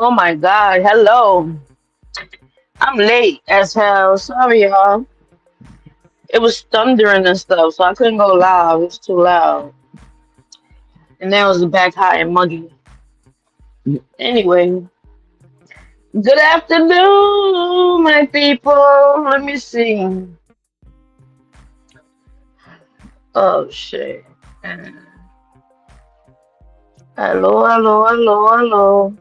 Oh my God. Hello. I'm late as hell. Sorry, y'all. It was thundering and stuff, so I couldn't go live. It was too loud. And then it was back hot and muggy. Anyway, good afternoon, my people. Let me see. Oh, shit. Hello, hello, hello, hello.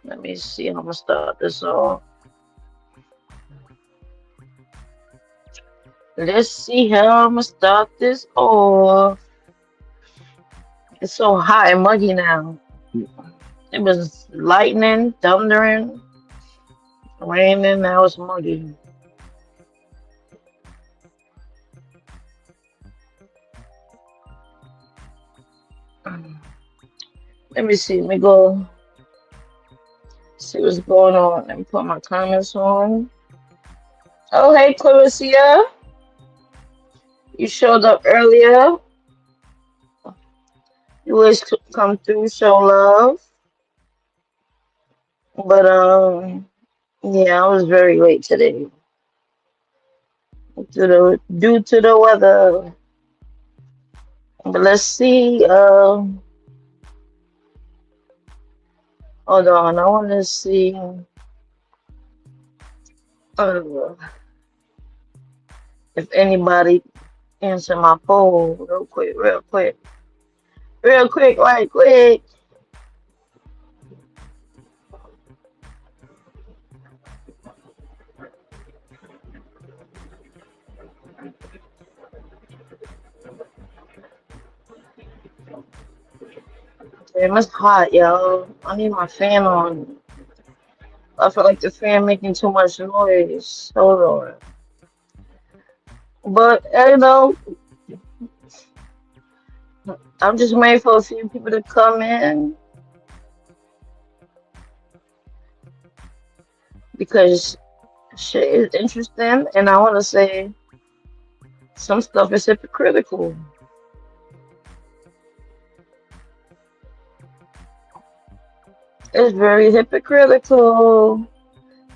Let me see. I'm going to start this off. Let's see how I'm going to start this off. It's so hot and muggy now. It was lightning, thundering, raining. Now it's muggy. Let me see. Let me go see what's going on. Let me put my comments on. Oh, hey, Clarissa. You showed up earlier. You always come through, show love. But, yeah, I was very late today due to the weather. But let's see. Hold on. I want to see. Uh, if anybody answer my poll real quick, right quick. Damn, it's hot, yo. I need my fan on. I feel like the fan making too much noise. Hold on. But, I'm just waiting for a few people to come in because shit is interesting and I want to say some stuff is hypocritical. It's very hypocritical.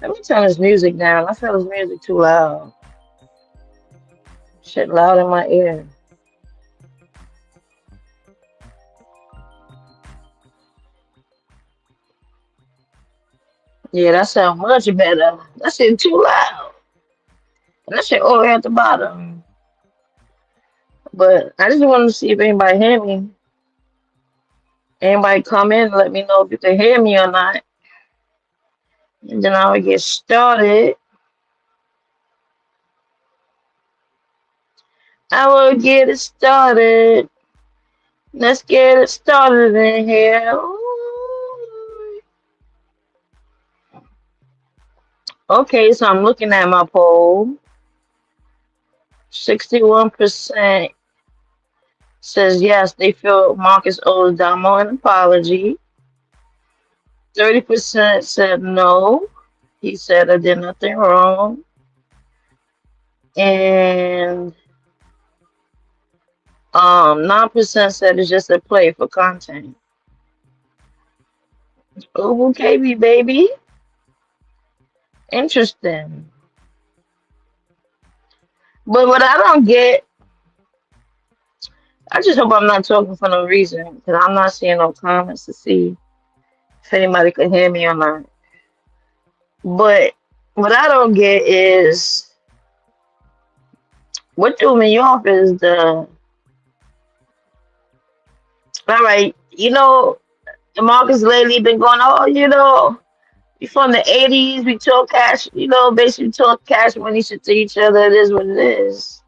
Let me turn this music down. I feel this music too loud. Shit loud in my ear. Yeah, that sounds much better. That shit too loud. And that shit all the way at the bottom. But I just wanted to see if anybody hear me. Anybody come in and let me know if you can hear me or not. And then I will get started. I will get it started. Let's get it started in here. Ooh. Okay, so I'm looking at my poll. 61% says yes, they feel Marcus owes Damo an apology. 30% said no. He said I did nothing wrong. And 9% said it's just a play for content. Oh, KB, baby. Interesting. But what I don't get, I just hope I'm not talking for no reason because I'm not seeing no comments to see if anybody can hear me or not. But what I don't get is what threw me off is the all right, Marcus lately been going, oh, we from the 80s, we talk cash, basically talk cash money shit to each other. It is what it is.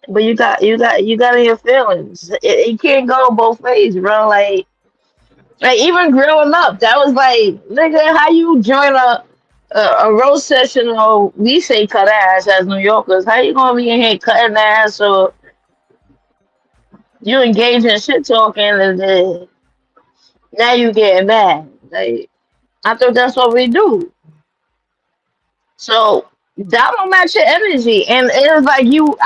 But you got in your feelings. It can't go both ways, bro. Like even growing up, that was like, nigga, how you join a roast session or we say cut ass as New Yorkers? How you gonna be in here cutting ass or you engage in shit talking and then now you getting mad? Like I thought that's what we do. So that don't match your energy, and it's like you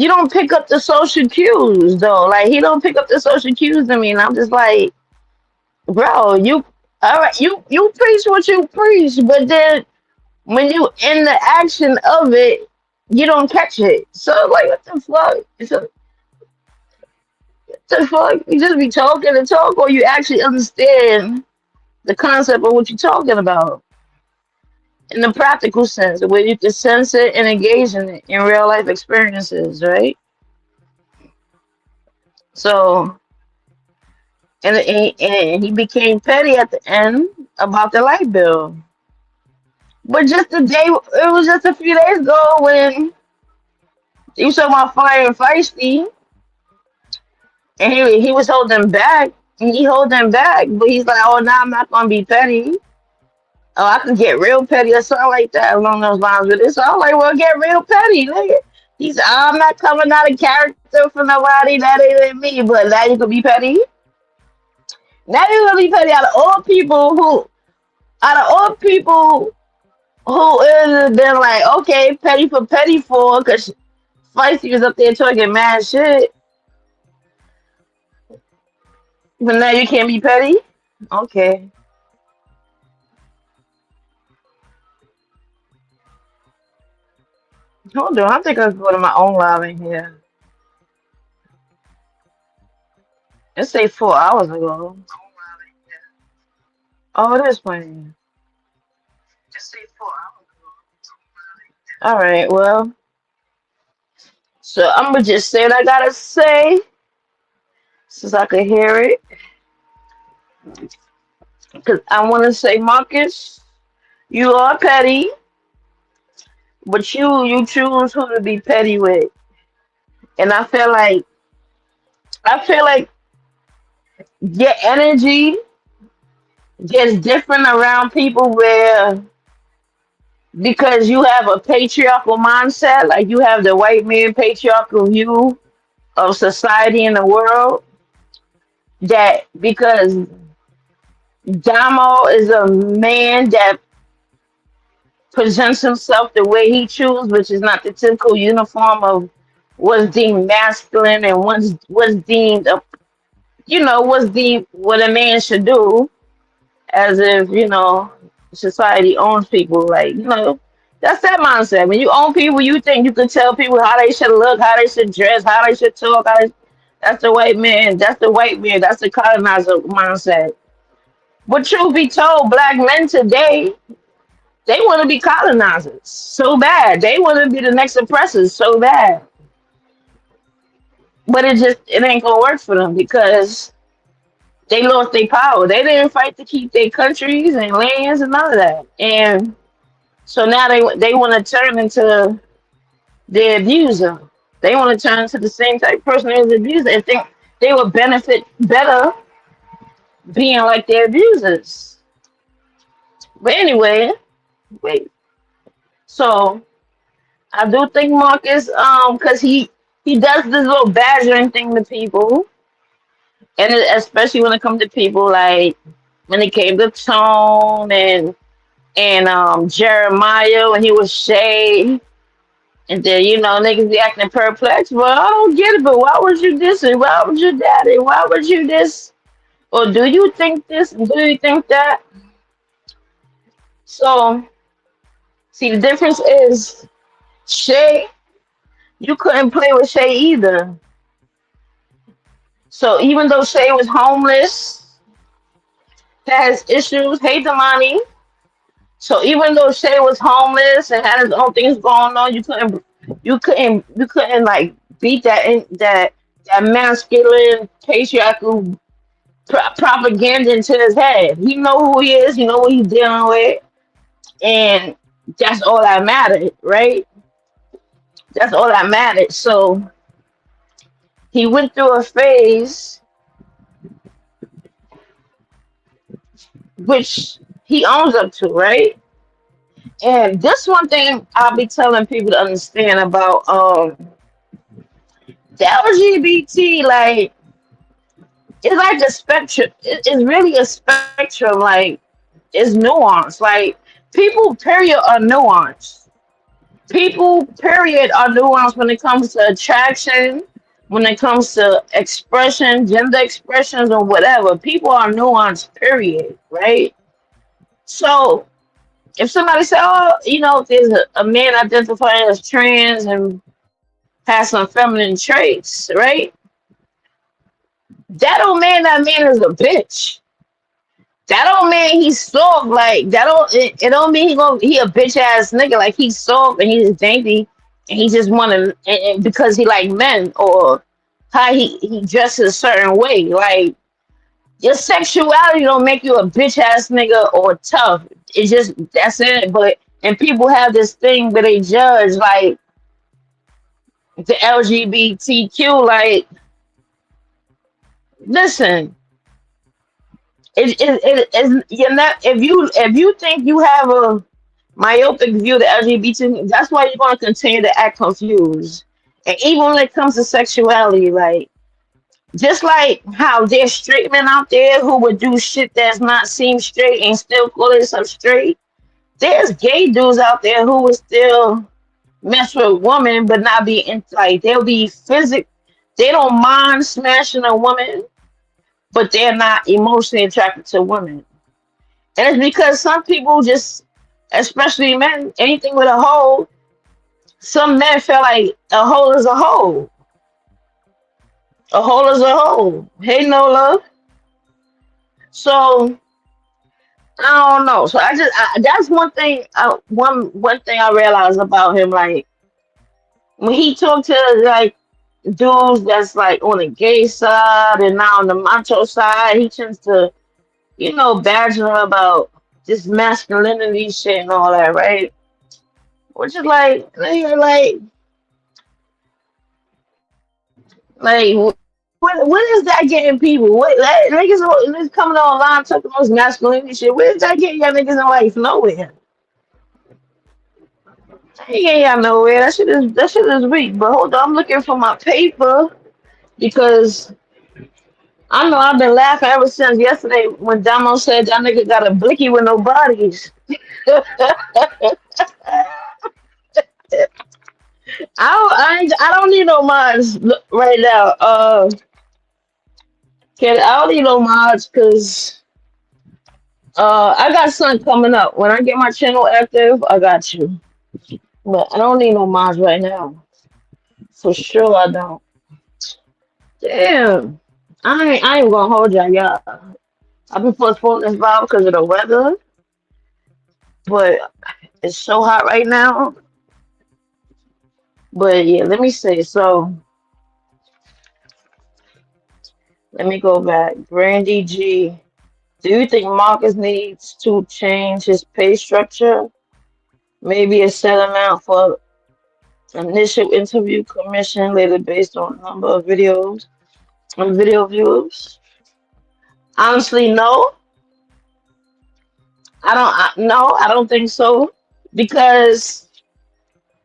don't pick up the social cues though. Like he don't pick up the social cues to me, and I'm just like, bro. You all right? You preach what you preach, but then when you in the action of it, you don't catch it. So like, what the fuck? So, what the fuck? You just be talking and talk, or you actually understand the concept of what you're talking about in the practical sense, where you can sense it and engage in it in real life experiences, right? So, and he became petty at the end about the light bill. But just the day, it was just a few days ago when you saw my fire and feisty, and he was holding back, and he holding back, but he's like, oh, now I'm not gonna be petty. Oh, I can get real petty or something like that along those lines with it. So I'm like, well, get real petty, nigga. He's, I'm not coming out of character for nobody that ain't me, but now you can be petty. Now you're gonna be petty out of all people who is then like, okay, petty for petty for, because Feisty was up there talking mad shit, but now you can't be petty? Okay. Hold on, I think I'll go to my own live in here. Let's say 4 hours ago. Oh, it is playing. Alright, well, so I'm gonna just say what I gotta say since I could hear it. Because I wanna say, Marcus, you are petty, but you choose who to be petty with. And I feel like your energy gets different around people where because you have a patriarchal mindset, like you have the white man patriarchal view of society and the world, that because Damo is a man that presents himself the way he chooses, which is not the typical uniform of what's deemed masculine and what's deemed a, what's deemed what a man should do, as if society owns people. Like, that's that mindset. When you own people, you think you can tell people how they should look, how they should dress, how they should talk. That's the white man. That's the white man. That's the colonizer mindset. But truth be told, black men today, they want to be colonizers so bad. They want to be the next oppressors so bad. But it ain't gonna work for them because they lost their power. They didn't fight to keep their countries and lands and none of that. And so now they want to turn into the abuser. They want to turn into the same type of person as the abuser and think they would benefit better being like their abusers. But anyway, wait. So I do think Marcus, because he does this little badgering thing to people, and especially when it comes to people like when it came to Tone and Jeremiah when he was Shay, and then niggas be acting perplexed. Well, I don't get it, but why would you this and why would you that and why would you this? Or do you think this and do you think that? So see, the difference is Shay, you couldn't play with Shay either. So even though Shay was homeless, has issues, hey Damani. So even though Shay was homeless and had his own things going on, you couldn't like beat that masculine patriarchal propaganda into his head. He know who he is, he know what he's dealing with, and that's all that mattered, right? That's all that mattered. So he went through a phase which he owns up to, right? And this one thing I'll be telling people to understand about the LGBT, like it's like a spectrum. It's really a spectrum. Like it's nuanced. Like people, period, are nuanced. People, period, are nuanced when it comes to attraction, when it comes to expression, gender expressions, or whatever. People are nuanced, period, right? So if somebody say, oh, if there's a man identifying as trans and has some feminine traits, right? That don't mean that man is a bitch. That don't mean he's soft. Like that don't it don't mean he a bitch ass nigga. Like he's soft and he's dainty and he just wanna and because he like men or how he dresses a certain way. Like your sexuality don't make you a bitch ass nigga or tough. It's just that's it. But and people have this thing where they judge like the LGBTQ. Like listen, you're not if you think you have a myopic view of the LGBT, that's why you're going to continue to act confused. And even when it comes to sexuality, like just like how there's straight men out there who would do shit that's not seem straight and still call themselves straight, there's gay dudes out there who would still mess with a woman but not be in like they'll be physic. They don't mind smashing a woman, but they're not emotionally attracted to women. And it's because some people just, especially men, anything with a hole, some men feel like a hole is a hole. A hole is a hole. Hey, Nola. So I don't know. So that's one thing. One thing I realized about him. Like when he talked to like dudes that's like on the gay side and not on the macho side, he tends to badger about this masculinity shit and all that, right? Which is like, nigga, like, what is that getting people? What niggas coming online talking about this masculinity shit? Where is that getting y'all niggas in life? Nowhere. Ain't getting y'all nowhere. That shit is weak. But hold on, I'm looking for my paper because I know I've been laughing ever since yesterday when Damo said that nigga got a blicky with no bodies. I don't need no mods right now. I don't need no mods because I got something coming up. When I get my channel active, I got you. But I don't need no mods right now. For sure, I don't. Damn, I ain't gonna hold y'all. Yeah, I've been postponing this vibe because of the weather, but it's so hot right now. But yeah, let me see. So let me go back. Brandy G. Do you think Marcus needs to change his pay structure? Maybe a set amount for initial interview commission later based on number of videos and video views? Honestly, no. No, I don't think so. Because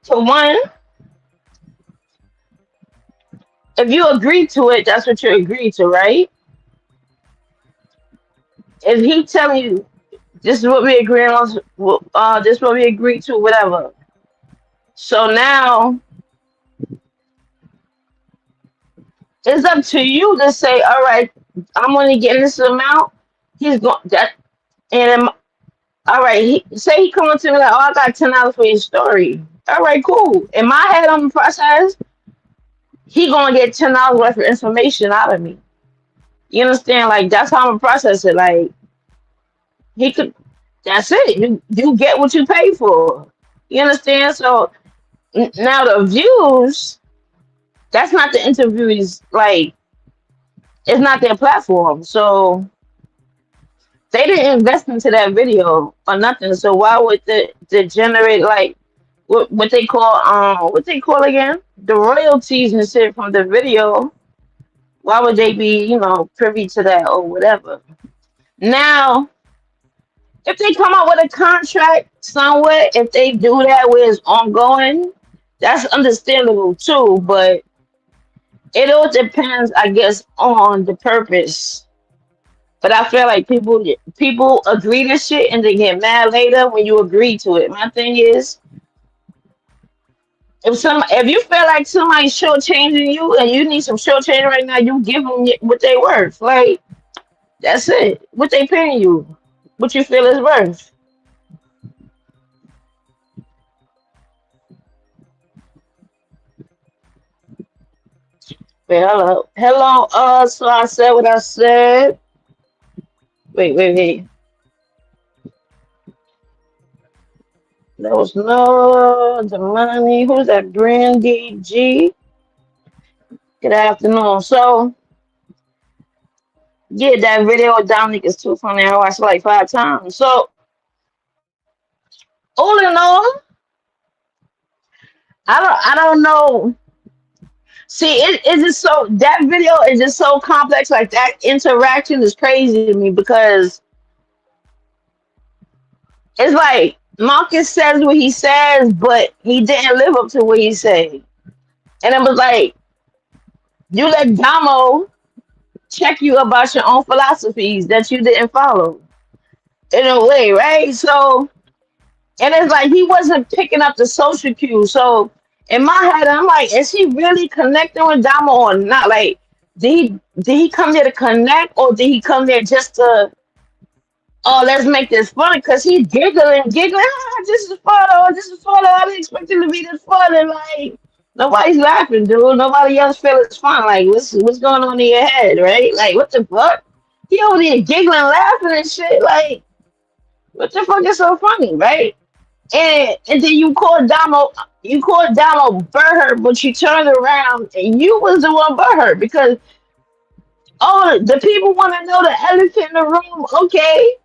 for one, if you agree to it, that's what you agree to, right? If he telling you this is what we agree on, this is what we agree to, whatever. So now it's up to you to say, all right, I'm only getting this amount. He's going that, and all right. Say he coming to me like, oh, I got $10 for your story. All right, cool. In my head, on the process, he gonna get $10 worth of information out of me. You understand? Like that's how I'm gonna process it. Like he could. That's it. You get what you pay for. You understand? So now the views. That's not the interviewees. Like it's not their platform. So they didn't invest into that video or nothing. So why would the generate like what they call what they call again the royalties and shit from the video? Why would they be privy to that or whatever? Now if they come out with a contract somewhere, if they do that where it's ongoing, that's understandable too. But it all depends, I guess, on the purpose. But I feel like people agree to shit and they get mad later when you agree to it. My thing is, If you feel like somebody's shortchanging you and you need some shortchange right now, you give them what they worth. Like that's it. What they paying you, what you feel is worth. Wait, hello, hello. So I said what I said. Wait. There was no the money. Who's that? Brandy G. Good afternoon. So yeah, that video with Dominic is too funny. I watched it like 5 times. So all in all, I don't know. See, it's just so that video is just so complex. Like that interaction is crazy to me because it's like Marcus says what he says, but he didn't live up to what he said. And it was like you let Damo check you about your own philosophies that you didn't follow in a way, right? So, and it's like he wasn't picking up the social cues. So, in my head, I'm like, is he really connecting with Damo or not? Like, did he come there to connect, or did he come there just to, oh, let's make this funny? Because he's giggling. Ah, this is fun. Oh, this is fun. I didn't expect it to be this fun. And like, nobody's laughing, dude. Nobody else feels it's fun. Like, what's going on in your head, right? Like, what the fuck? He over there giggling, laughing and shit. Like, what the fuck is so funny, right? And then you called Damo butthurt, but you turned around and you was the one butthurt because oh, the people want to know the elephant in the room. Okay,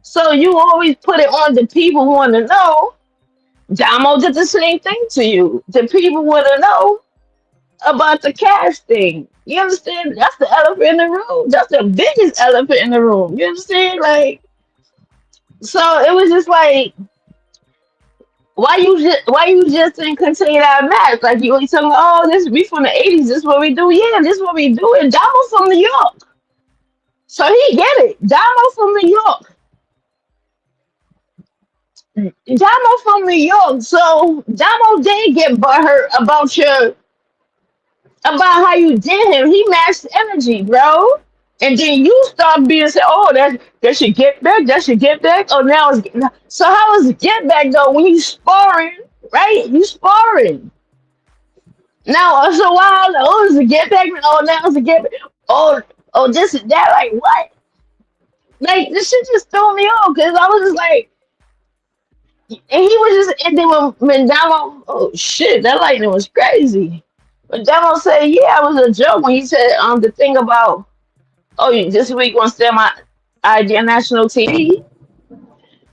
so you always put it on the people who want to know. Damo did the same thing to you. The people want to know about the cash thing. You understand? That's the elephant in the room. That's the biggest elephant in the room. You understand? Like, so it was just like, why you just didn't continue that match? Like you always telling me, oh, this we from the 80s. This is what we do. Yeah, this is what we do. And Damo from New York, so he get it. Damo from New York. Damo from New York. So Damo did get butthurt about how you did him. He matched energy, bro. And then you start being say, oh, that should get back. That should get back. Oh, now it's so how is it get back though when you sparring, right? You sparring. Now, so while oh, it's a get back. Oh, now it's a get back. Oh, oh, this is that. Like what? Like this shit just threw me off because I was just like, and he was just, and then when Damo, oh shit, that lightning was crazy. But Damo said, yeah, it was a joke when he said the thing about, oh, this week wants to my ID on national TV.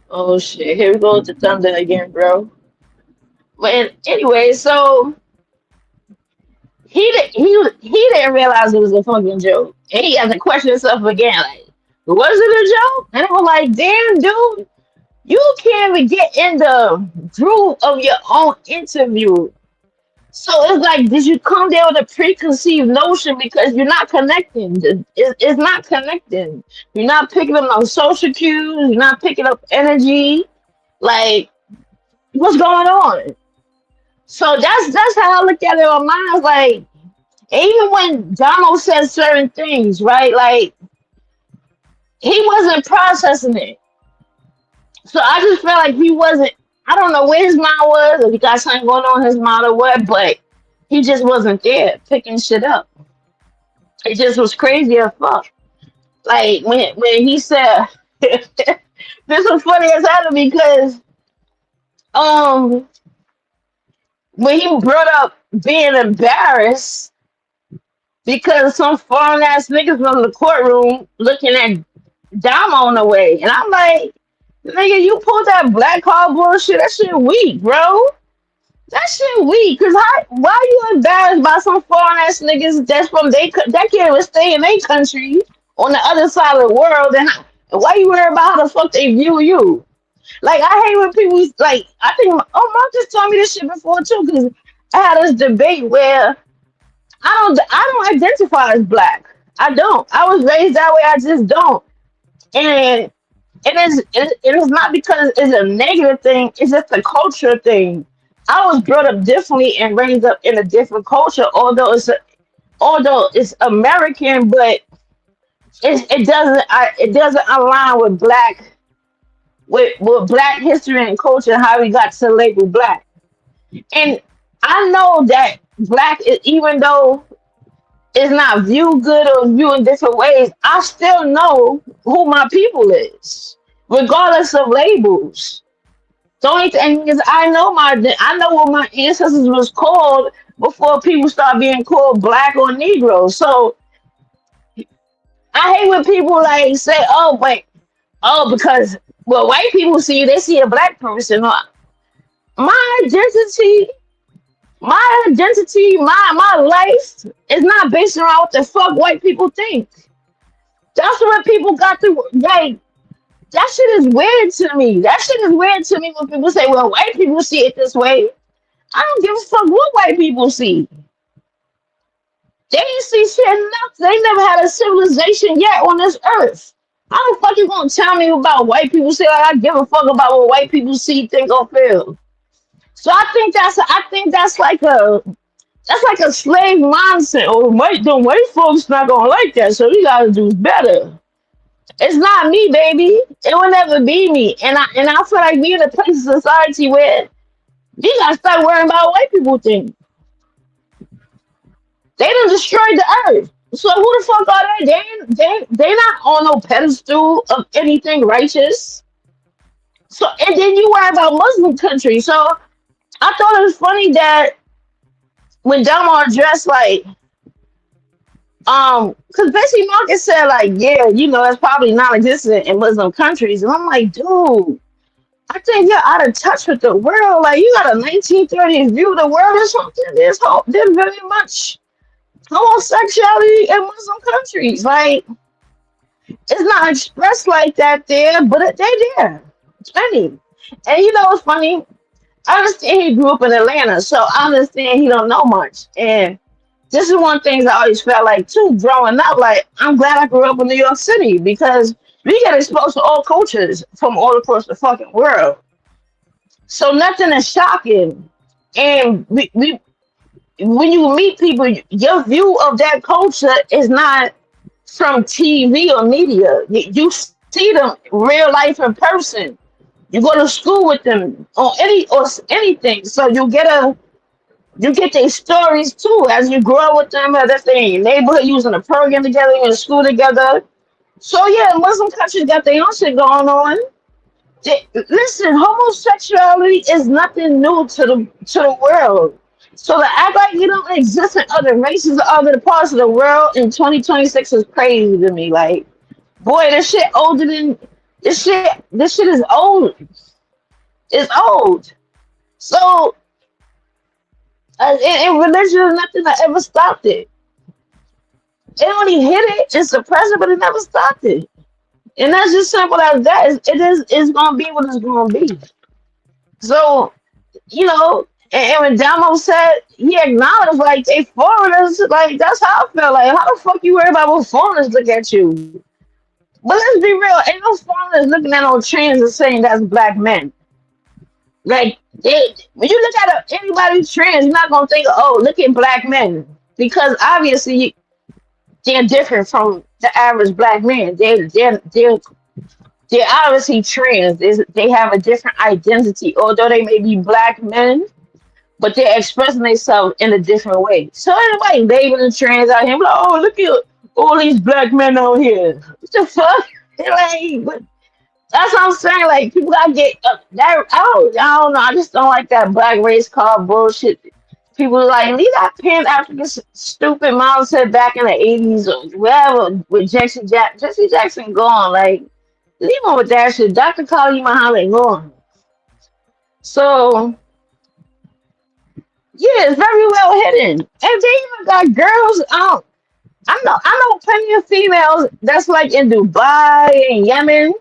Oh shit, here we go with the thunder again, bro. But anyway, so he didn't realize it was a fucking joke, and he had to question himself again, like, was it a joke? And I was like, damn, dude, you can't even get in the groove of your own interview. So it's like, did you come there with a preconceived notion because you're not connecting? It's not connecting. You're not picking up no social cues. You're not picking up energy. Like, what's going on? So that's how I look at it on mine. I was like, even when Donald says certain things, right? Like, he wasn't processing it. So I just felt like he wasn't. I don't know where his mind was, if he got something going on in his mind or what, but he just wasn't there picking shit up. It just was crazy as fuck. Like when he said, this was funny as hell because um when he brought up being embarrassed because some foreign ass niggas from the courtroom looking at Dom on the way, and I'm like, nigga, you pulled that black card bullshit. That shit weak, bro. That shit weak. Cause why are you embarrassed by some foreign ass niggas that's from that can't even stay in their country on the other side of the world? And why you worry about how the fuck they view you? Like I hate when people like. I think mom just told me this shit before too. Cause I had this debate where I don't identify as black. I don't. I was raised that way. I just don't. And it is not because it's a negative thing. It's just a culture thing. I was brought up differently and raised up in a different culture, although it's American, but it doesn't align with black history and culture, how we got to label black. And I know that even though it's not viewed good or viewed in different ways, I still know who my people is, regardless of labels. The only thing is, I know what my ancestors was called before people start being called black or Negro. So I hate when people like say, "Oh, wait, oh, because well, white people see they see a black person." My identity, my life is not based around what the fuck white people think. That's what people got to like. That shit is weird to me. That shit is weird to me when people say, "Well, white people see it this way." I don't give a fuck what white people see. They ain't see shit enough. They never had a civilization yet on this earth. How the fuck you gonna tell me about white people say like I give a fuck about what white people see, think, or feel? So I think that's like a slave mindset. Oh, the white folks not gonna like that, so we gotta do better. It's not me, baby. It will never be me. And I feel like we in a place of society where we gotta start worrying about what white people think. They done destroyed the earth. So who the fuck are they? They not on no pedestal of anything righteous. So and then you worry about Muslim countries. So I thought it was funny that when Delmar addressed like because Bessie Marcus said like, yeah, it's probably non-existent in Muslim countries, and I'm like, dude, I think you're out of touch with the world. Like you got a 1930s view of the world or something. There's very much homosexuality in Muslim countries. Like it's not expressed like that there, but they're there. It's plenty. And what's funny? I understand he grew up in Atlanta, so I understand he don't know much. And this is one thing I always felt like too, growing up. Like I'm glad I grew up in New York City because we get exposed to all cultures from all across the fucking world. So nothing is shocking. And we when you meet people, your view of that culture is not from TV or media. You see them real life in person. You go to school with them or anything. So you get their stories too as you grow up with them. That's their neighborhood using a program together, in school together. So yeah, Muslim countries got their own shit going on. Listen, homosexuality is nothing new to the world. So to act like you don't exist in other races or other parts of the world in 2026 is crazy to me. Like, boy, this shit older than this shit. This shit is old. It's old. So, and religion is nothing that ever stopped it. It only hit it and suppressed it, but it never stopped it. And that's just simple as that. It's gonna be what it's gonna be. So, and when Damo said he acknowledged like they foreigners, like that's how I felt. Like how the fuck you worry about what foreigners look at you? But let's be real, ain't no foreigners looking at no trans and saying that's black men. Like when you look at anybody trans, you're not gonna think, oh, look at black men, because obviously they're different from the average black man. They're obviously trans. They have a different identity, although they may be black men, but they're expressing themselves in a different way. So anyway, labeling trans out here, like, oh, look at all these black men out here. What the fuck? Like, that's what I'm saying. Like, people gotta get that. I don't know. I just don't like that black race car bullshit. People like leave that pan African stupid mindset back in the 80s or whatever with Jesse Jackson gone. Like, leave him with that shit. Dr. Khalid Muhammad gone. So yeah, it's very well hidden. And they even got girls out. I know plenty of females that's like in Dubai and Yemen.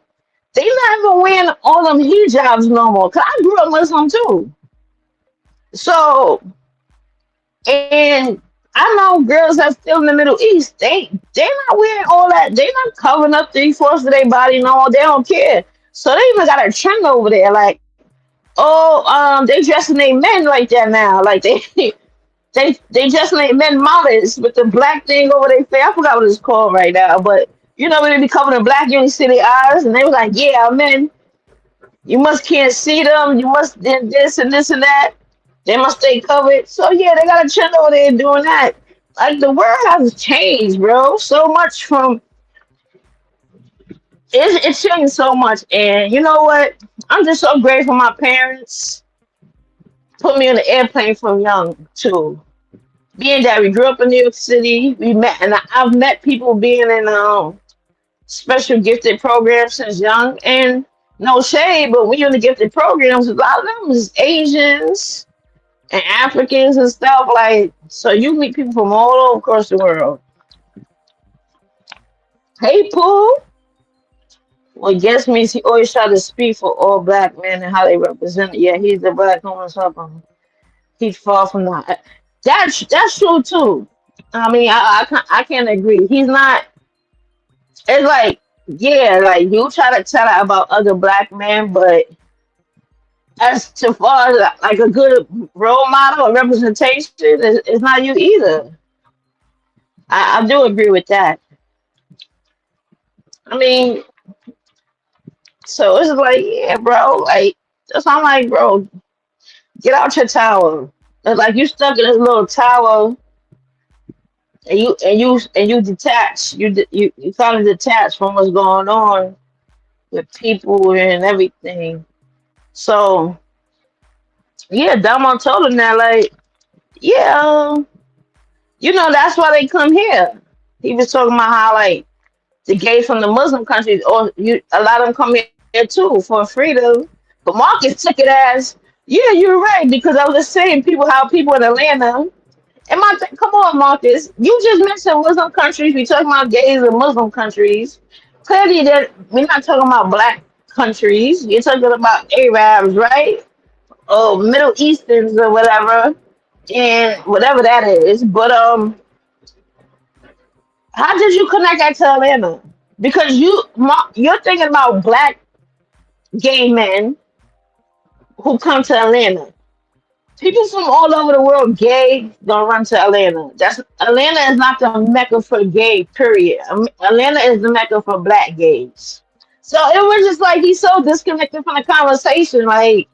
They not even wearing all them hijabs no more. Cause I grew up Muslim too. So and I know girls that's still in the Middle East. They not wearing all that. They not covering up 3/4 of their body no more. They don't care. So they even got a trend over there. Like, Oh, they dressing their men like that now. Like they they dressing their men modest with the black thing over their face. I forgot what it's called right now, but you know when they be covered in black, you only see their eyes, and they was like, "Yeah, men, you must can't see them. You must then this and this and that. They must stay covered." So yeah, they got a trend over there doing that. Like the world has changed, bro. So much from it's changed so much, and you know what? I'm just so grateful my parents put me on the airplane from young too. Being that we grew up in New York City, we met, and I've met people being in special gifted programs since young. And no shade, but when you're in the gifted programs, a lot of them is Asians and Africans and stuff. Like, so you meet people from all over across the world. Hey, Pooh. Well, guess means he always try to speak for all black men and how they represent it. Yeah, he's the black homeless helper. He's far from that. That's true too. I mean, I can't agree. He's not. It's like yeah, like you try to tell that about other black men, but as to far as like a good role model or representation, it's not you either. I do agree with that. I mean, so it's like yeah, bro. Like just I'm like, bro, get out your tower. It's like you stuck in this little tower and you detach. You kind of detach from what's going on with people and everything. So yeah, Damo told him that like yeah, that's why they come here. He was talking about how like the gays from the Muslim countries or you a lot of them come here too for freedom. But Marcus took it as yeah, you're right because I was just saying people in Atlanta. Come on, Marcus. You just mentioned Muslim countries. We talking about gays in Muslim countries. Clearly, that we're not talking about black countries. You're talking about Arabs, right? Or Middle Easterns or whatever, and whatever that is. But how did you connect that to Atlanta? Because you're thinking about black gay men who come to Atlanta. People from all over the world gay gonna run to Atlanta. That's Atlanta is not the mecca for gay. Period. Atlanta is the mecca for black gays. So it was just like he's so disconnected from the conversation. Like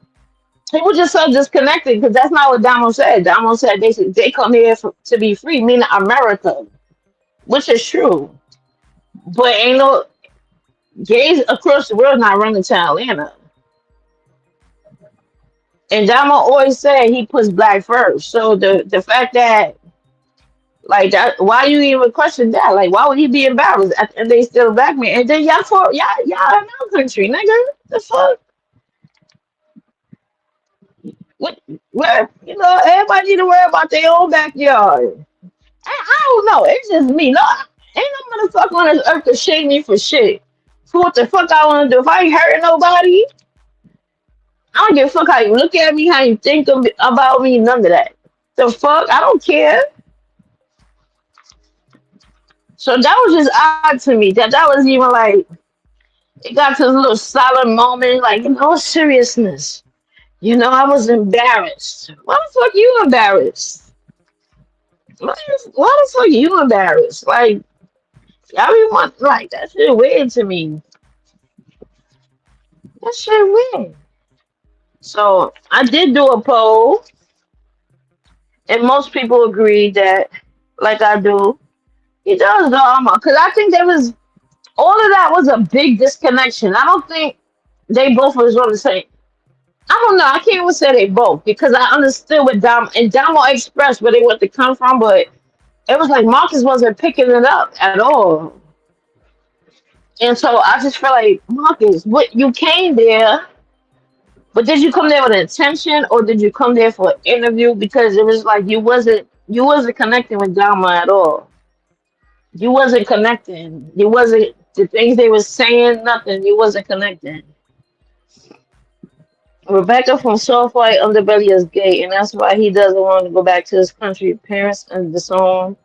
he was just so disconnected because that's not what Damo said. Damo said they come here to be free, meaning America, which is true. But ain't no gays across the world not running to Atlanta. And Damo always said he puts black first. So the fact that like that, why you even question that? Like, why would he be embarrassed? And they still black man. And then y'all in our country, nigga. The fuck? What? Where? Everybody need to worry about their own backyard. I don't know. It's just me. No, ain't no motherfucker on this earth to shame me for shit. For what the fuck I want to do? If I ain't hurting nobody, I don't give a fuck how you look at me, how you think about me, none of that. The fuck? I don't care. So that was just odd to me. That was even like it got to this little silent moment, like seriousness. I was embarrassed. Why the fuck you embarrassed? Why the fuck you embarrassed? Like everyone, like that shit weird to me. That shit weird. So I did do a poll, and most people agreed that, like I do, he does drama. Because I think there was all of that was a big disconnection. I don't think they both was on the same. I don't know. I can't even say they both because I understood what Damo expressed where they want to come from, but it was like Marcus wasn't picking it up at all. And so I just felt like Marcus, what you came there, but did you come there with an intention or did you come there for an interview? Because it was like you wasn't connecting with Dama at all. You wasn't connecting. You wasn't the things they were saying, nothing. You wasn't connecting. Rebecca from Soft White Underbelly is gay, and that's why he doesn't want to go back to his country. Parents and disown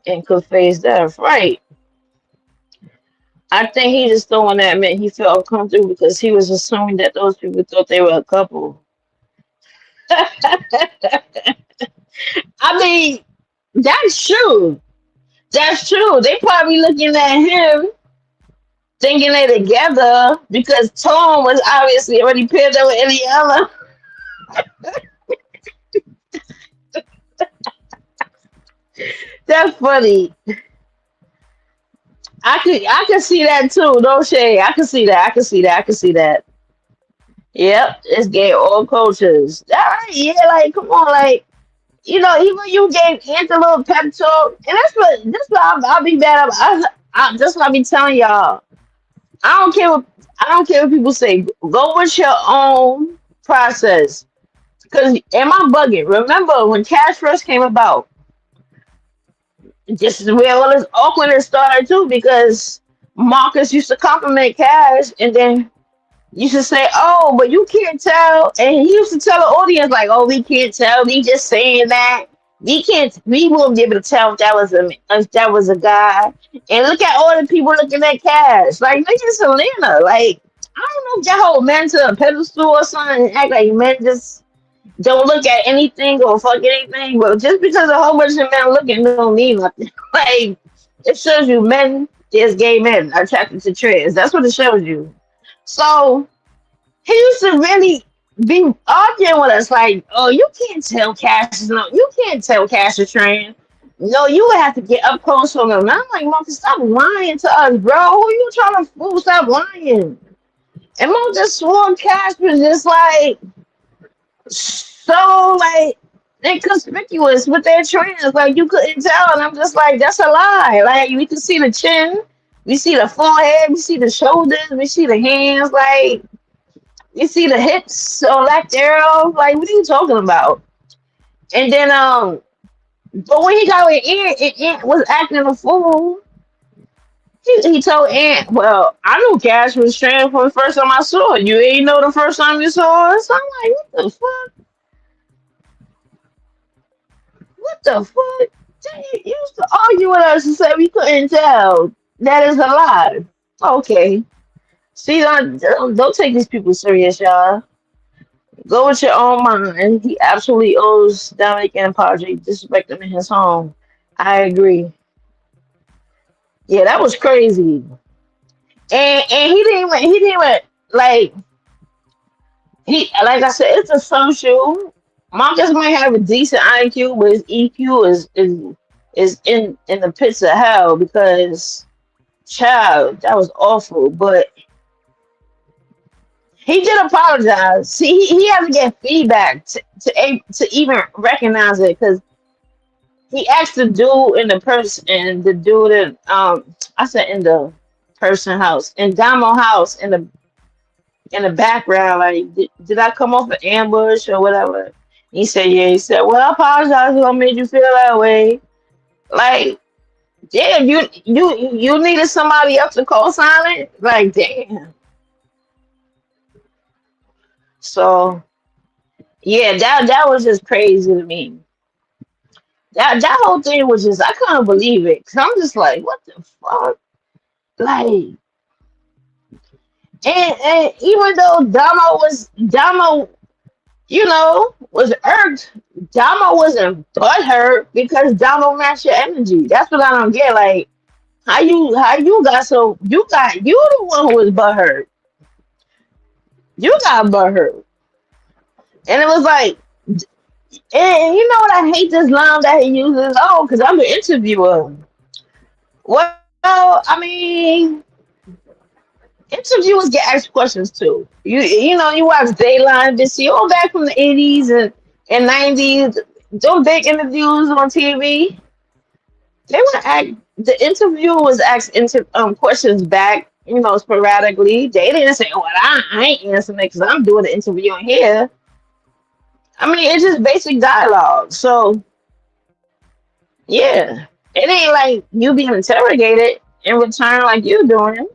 and could face death. Right. I think he just don't want to admit he felt uncomfortable because he was assuming that those people thought they were a couple. I mean, that's true. That's true. They probably looking at him thinking they together because Tom was obviously already paired up with Eliana. That's funny. I could see that too. No shade. I can see that. I can see that. I can see that. Yep, it's gay all cultures. All right, yeah, like come on, like even you gave Ant a little pep talk, and that's what I'll be bad about. That's what I be telling y'all. I don't care what I don't care what people say. Go with your own process. Cause am I bugging? Remember when Cash first came about? This is where all this awkwardness started too, because Marcus used to compliment Cash, and then used to say, "Oh, but you can't tell," and he used to tell the audience like, "Oh, we can't tell. We just saying that. We can't. We won't be able to tell if that was a guy." And look at all the people looking at Cash. Like, look at Selena. Like, I don't know if that whole men to a pedestal or something and act like men just don't look at anything or fuck anything. But just because a whole bunch of men looking don't mean nothing. Like, it shows you men. There's gay men attracted to trans. That's what it shows you. So he used to really be arguing with us like, "Oh, you can't tell Cash is no, you can't tell Cash is trans. No, you would have to get up close from him." And I'm like, "Marcus, stop lying to us, bro. Who you trying to fool? Stop lying." And Mo just swore Cash was just like so like inconspicuous with their trans, like you couldn't tell. And I'm just like, that's a lie. Like we can see the chin, we see the forehead, we see the shoulders, we see the hands, like you see the hips or lack thereof. Like, what are you talking about? And then, but when he got with Ant, and Ant was acting a fool. He told Ant, "Well, I knew Cash was trans from the first time I saw it. You ain't know the first time you saw it." So I'm like, "What the fuck? What the fuck?" They used to argue with us and say we couldn't tell. That is a lie. Okay. See, don't take these people serious, y'all. Go with your own mind. He absolutely owes Dominic and Padre disrespect him in his home. I agree. Yeah, that was crazy. And he didn't even like he like I said, it's a social. Marcus might have a decent IQ, but his EQ is in the pits of hell because child, that was awful. But he did apologize. See, he had to get feedback to even recognize it because he asked the dude in the person, the dude in I said in the person house, in Damo house in the background, like did I come off an ambush or whatever? He said, yeah. He said, well, I apologize if I made you feel that way. Like, damn, you needed somebody else to co-sign it? Like, damn. So yeah, that was just crazy to me. That whole thing was just I couldn't believe it. Cause I'm just like, what the fuck? Like, and even though Damo, was irked, Damo wasn't butthurt because Damo matched your energy. That's what I don't get. Like, how you got so you the one who was butthurt. You got butthurt, and it was like, and you know what I hate this line that he uses. Oh, because I'm the interviewer. Well, I mean, interviewers get asked questions too. You watch Dayline, this see all back from the 80s and 90s. Those big interviews on TV. They were act the interviewer was asked questions back, sporadically. They didn't say, "Oh, well, I ain't answering it because I'm doing the interview here." I mean, it's just basic dialogue. So yeah, it ain't like you being interrogated in return like you doing.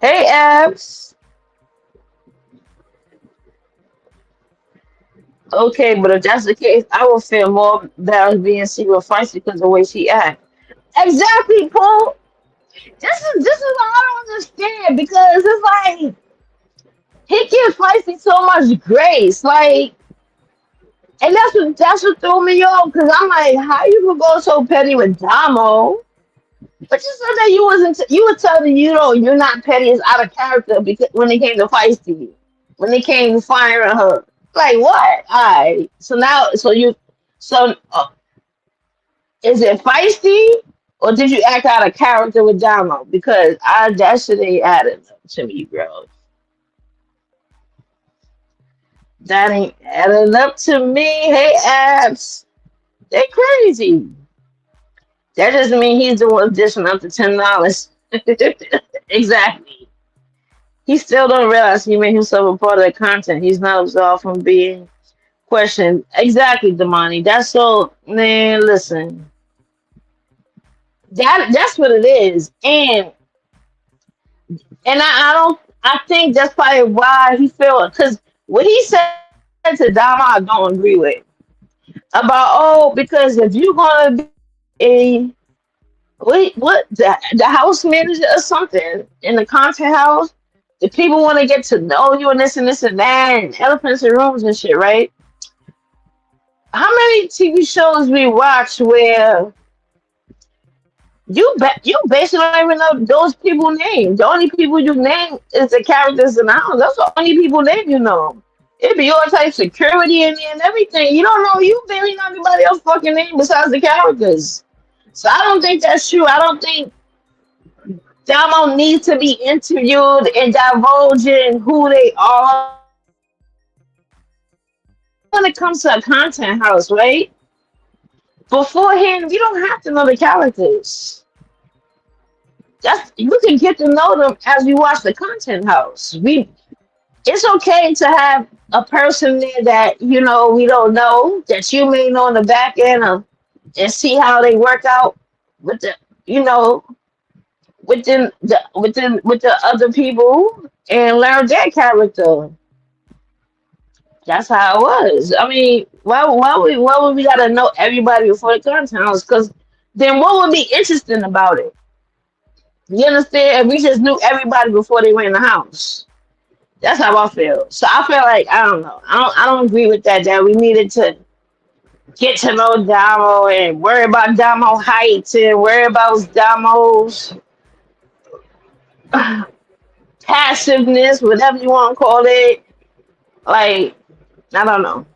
Hey, Abs. Okay, but if that's the case, I will feel more bad being secret feisty because of the way she act. Exactly, Paul. This is what I don't understand because it's like he gives feisty so much grace, like, and that's what threw me off because I'm like, how you gonna go so petty with Damo? But you said that you wasn't. You were telling you know you're not petty. It's out of character because when it came to feisty, when it came to firing her, like what? All right. So now, so is it feisty or did you act out of character with Damo? Because I that shit ain't adding up to me, bro. That ain't adding up to me. Hey, abs, they crazy. That doesn't mean he's the one dishing up the $10. Exactly. He still don't realize he made himself a part of the content. He's not absolved from being questioned. Exactly, Damani. That's so man. Listen, that's what it is, and I don't. I think that's probably why he felt because what he said to Dama, I don't agree with. About because if you're gonna be a what the house manager or something in the content house, the people want to get to know you and this and that and elephants in rooms and shit, right? How many TV shows we watch where you basically don't even know those people names. The only people you name is the characters in the house. That's the only people name you know. It be all type security in there and everything. You don't know you barely know anybody else fucking name besides the characters. So I don't think that's true. I don't think Damo needs to be interviewed and divulging who they are. When it comes to a content house, right? Beforehand, you don't have to know the characters. Just you can get to know them as you watch the content house. It's okay to have a person there that you know we don't know that you may know in the back end of, and see how they work out with the you know with the other people and learn their character. That's how it was. I mean, why would we gotta know everybody before the content house? Because then what would be interesting about it? You understand? If we just knew everybody before they went in the house. That's how I feel. So I feel like I don't know. I don't agree with that. That we needed to get to know Damo and worry about Damo heights and worry about Damo's passiveness, whatever you want to call it. Like I don't know.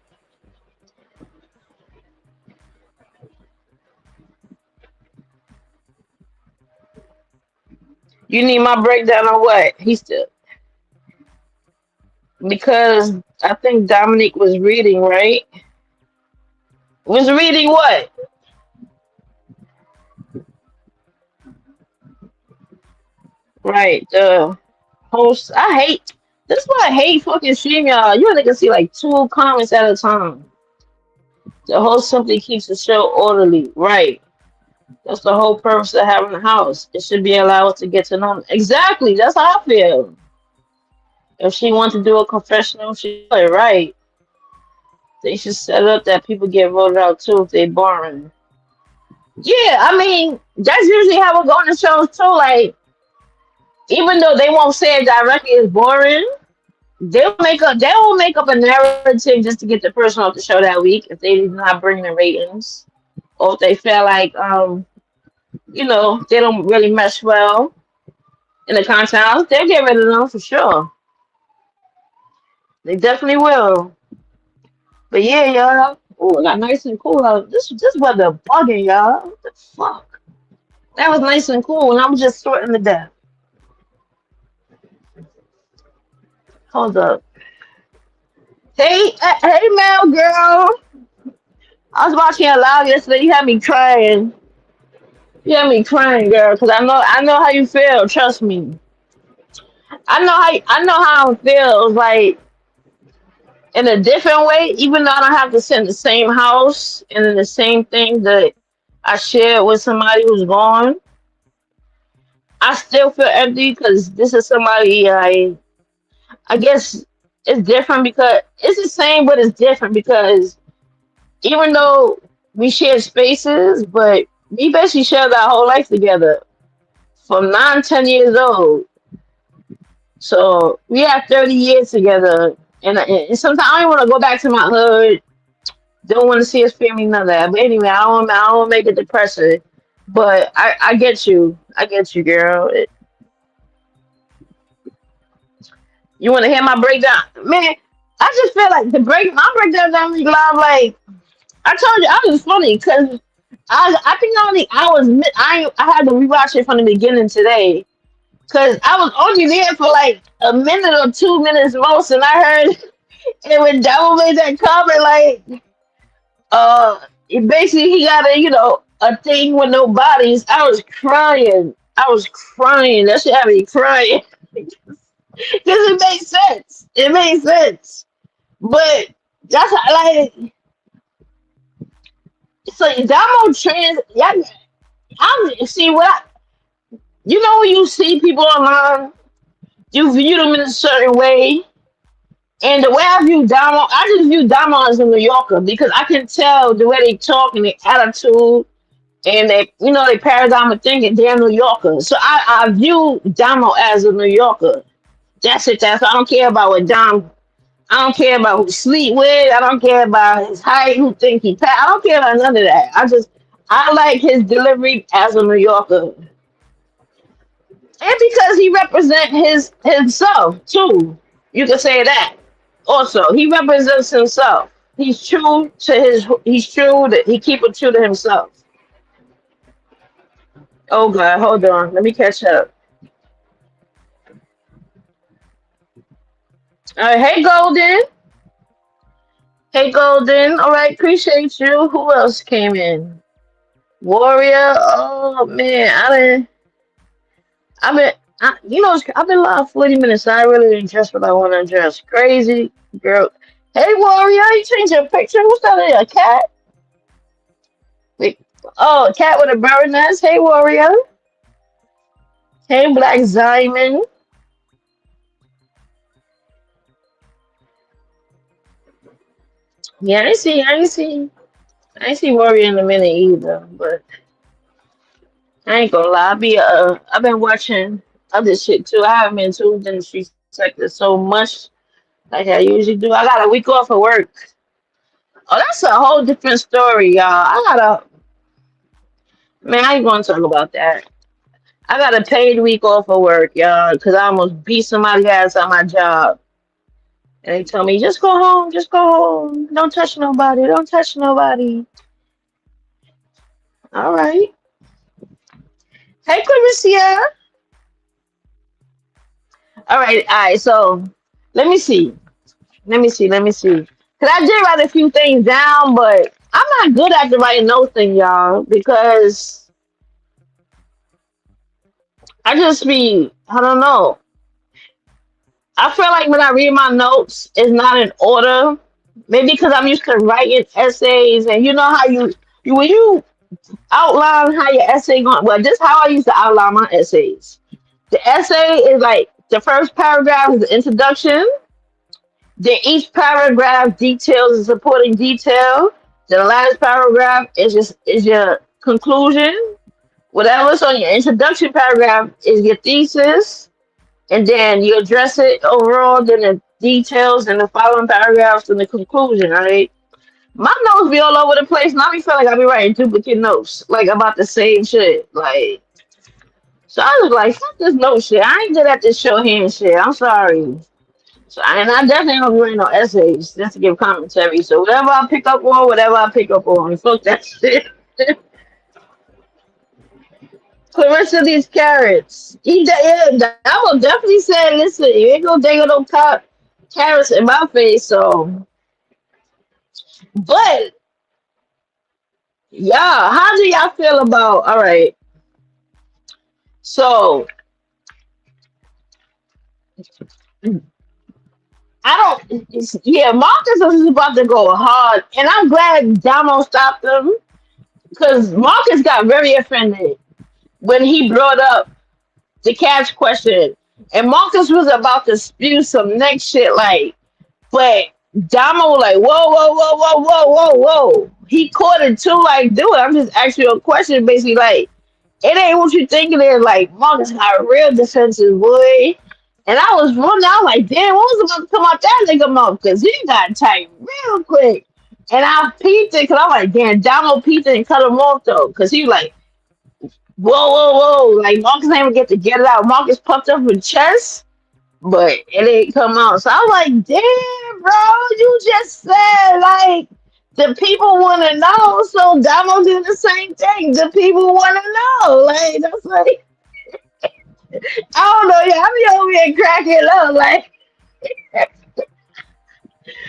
You need my breakdown on what he still because I think Dominic was reading right. Was reading what? Right. The host. I hate. That's why I hate fucking stream y'all. You only can see like two comments at a time. The host simply keeps the show orderly. Right. That's the whole purpose of having a house. It should be allowed to get to know. Exactly. That's how I feel. If she wants to do a confessional, she right. They should set up that people get voted out too if they boring. Yeah, I mean that's usually how we go on the shows too. Like even though they won't say it directly, it's boring. They will make up a narrative just to get the person off the show that week if they not bring the ratings or if they feel like they don't really mesh well in the content house. They'll get rid of them for sure. They definitely will. But yeah, y'all. Oh, it got nice and cool out. This weather bugging, y'all. What the fuck? That was nice and cool, and I'm just sorting to death. Hold up. Hey, hey, Mel, girl. I was watching it live yesterday. You had me crying. You had me crying, girl, because I know how you feel. Trust me. I know how it feels. Like in a different way, even though I don't have to sit in the same house and in the same thing that I shared with somebody who's gone, I still feel empty because this is somebody I guess it's different because it's the same, but it's different because even though we share spaces, but we basically shared our whole life together from 9, 10 years old. So we have 30 years together, and sometimes I don't want to go back to my hood. Don't want to see his family, none of that. But anyway, I don't want to make it depressing. But I get you. I get you, girl. You want to hear my breakdown, man? I just feel like my breakdown down the line. Like I told you, I was funny because I think I was I had to rewatch it from the beginning today because I was only there for like a minute or 2 minutes most, and I heard it when Devil made that comment like basically he got a thing with no bodies. I was crying. I was crying. That shit had me crying because it makes sense. It makes sense. But that's like so Damo trans. Yeah, I'm see what when you see people online, you view them in a certain way. And the way I view Damo, I just view Damo as a New Yorker because I can tell the way they talk and their attitude and they paradigm of thinking, they're New Yorkers. So I view Damo as a New Yorker. That's it. I don't care about what Dom. I don't care about who sleep with. I don't care about his height. Who think he fat. I don't care about none of that. I like his delivery as a New Yorker, and because he represents himself too. You can say that. Also, he represents himself. He's true that he keep it true to himself. Oh God, hold on. Let me catch up. All right, hey Golden. Hey Golden. All right, appreciate you. Who else came in? Warrior. Oh man, I've been I've been live 40 minutes. So I really didn't dress what I want to dress. Crazy girl. Hey Warrior, you changed your picture. What's that? A cat? Wait. Oh, a cat with a bird nest. Hey Warrior. Hey Black Diamond. Yeah, I ain't see Warrior in a minute either. But I ain't gonna lie. I've been watching other shit too. I haven't been tuned in the street sector so much like I usually do. I got a week off of work. Oh, that's a whole different story, y'all. Man, I ain't gonna talk about that. I got a paid week off of work, y'all, because I almost beat somebody ass at my job. And they told me, just go home. Don't touch nobody, don't touch nobody. All right. Hey, Clarissa. All right. So let me see. Let me see. Cause I did write a few things down, but I'm not good at the writing notes thing, y'all, because I don't know. I feel like when I read my notes, it's not in order. Maybe because I'm used to writing essays, and you know how when you outline how your essay going. Well, this is how I used to outline my essays. The essay is like the first paragraph is the introduction. Then each paragraph details a supporting detail. The last paragraph is your conclusion. Whatever's on your introduction paragraph is your thesis, and then you address it overall. Then the details and the following paragraphs and the conclusion. All right. My notes be all over the place, and I be feel like I be writing duplicate notes, like about the same shit. Like, so I was like, fuck this note shit. I ain't good at this shorthand shit. I'm sorry. So, and I definitely don't be writing no essays just to give commentary. So whatever I pick up on, whatever I pick up on, fuck that shit. Clarissa these carrots. I will definitely say, listen, you ain't gonna dangle no carrots in my face. So, but yeah, how do y'all feel about? All right, so I don't. Yeah, Marcus is about to go hard, and I'm glad Damo stopped him because Marcus got very offended when he brought up the catch question, and Marcus was about to spew some next shit like, but Damo was like, whoa, whoa, whoa, whoa, whoa, whoa, whoa. He caught it too, like, dude, I'm just asking you a question, basically, like, it ain't what you think it is. Like, Marcus got real defensive, boy. And I was wondering, I was like, damn, what was about to come out that nigga mouth? Because he got tight real quick. And I peeped it because I'm like, damn, Donald peeped it and cut him off though. Because he was like, whoa, whoa, whoa. Like, Marcus ain't even get to get it out. Marcus puffed up his chest, but it didn't come out. So I was like, damn, bro, you just said, like, the people want to know. So Donald doing the same thing. The people want to know. Like, that's like, I don't know. Yeah, I be over here cracking up.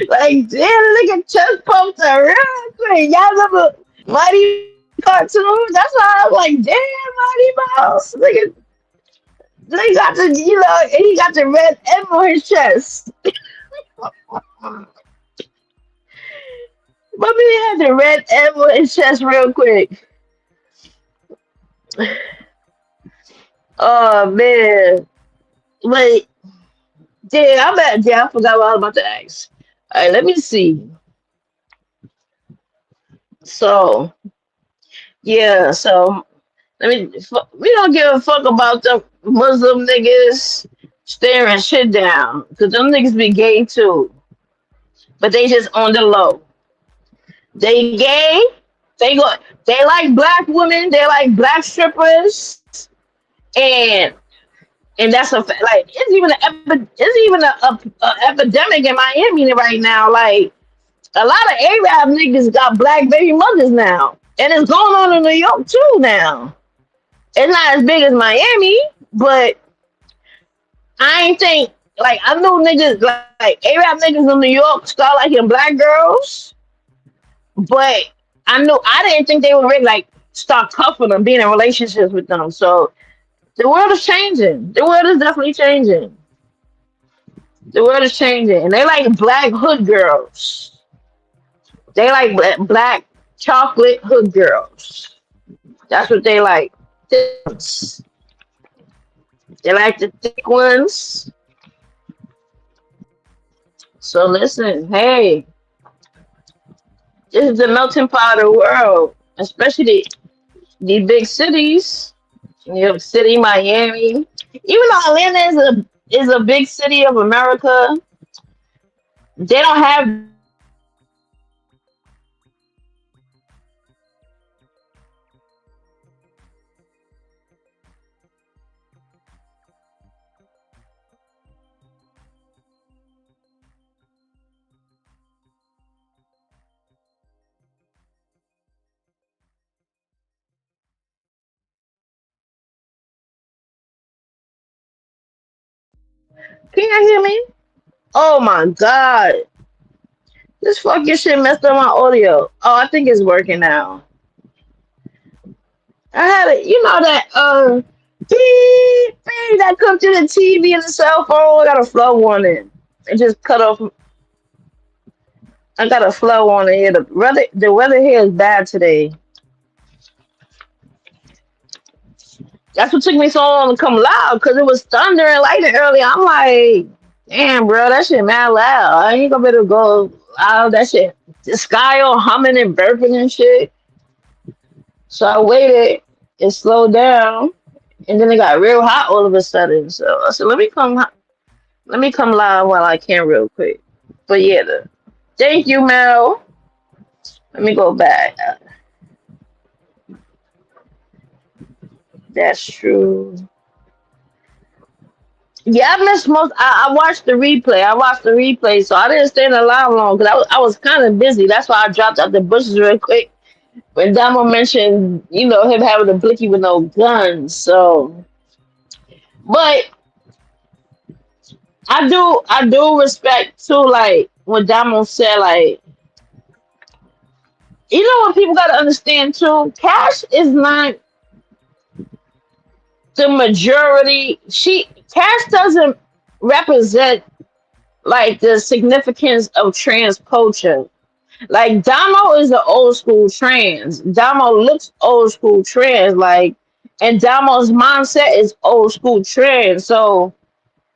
Like, damn, nigga chest pumped her real quick. Y'all remember Mighty cartoon? That's why I'm like, damn, Mighty Mouse. Nigga, they got the, and he got the red M on his chest. But he had the red M on his chest real quick. Oh, man. Wait, damn, I forgot what I was about to ask. All right, let me see. So, yeah, so we don't give a fuck about the Muslim niggas staring shit down because them niggas be gay too, but they just on the low. They gay. They go. They like black women. They like black strippers, and that's a like it's even a epidemic in Miami right now. Like a lot of Arab niggas got black baby mothers now, and it's going on in New York too now. It's not as big as Miami, but I ain't think like I know niggas like Arab niggas in New York start liking black girls, but I didn't think they would really like start cuffing them, being in relationships with them. So the world is changing. The world is definitely changing. The world is changing, and they like black hood girls. They like black chocolate hood girls. That's what they like. They like the thick ones. So listen, hey, this is the melting pot of the world, especially the big cities. New York City, Miami. Even though Atlanta is a big city of America, they don't have can you hear me? Oh my god. This fucking shit messed up my audio. Oh, I think it's working now. I had it, that beep beep that come to the TV and the cell phone. I got a flow warning. It just cut off. I got a flow on it here. The weather here is bad today. That's what took me so long to come loud because it was thunder and lightning earlier. I'm like, damn, bro, that shit mad loud. I ain't gonna be able to go loud. That shit, the sky all humming and burping and shit. So I waited. It slowed down, and then it got real hot all of a sudden. So I said, let me come live while I can real quick. But yeah, thank you, Mel. Let me go back. That's true. Yeah, I missed most. I watched the replay. So I didn't stay in the live long because I was kind of busy. That's why I dropped out the bushes real quick when Damo mentioned, him having a blicky with no guns. So, but I do respect too, like what Damo said, like what people got to understand too. Cash is not the majority. Cash doesn't represent like the significance of trans culture. Like Damo is an old school trans. Damo looks old school trans, like, and Damo's mindset is old school trans. So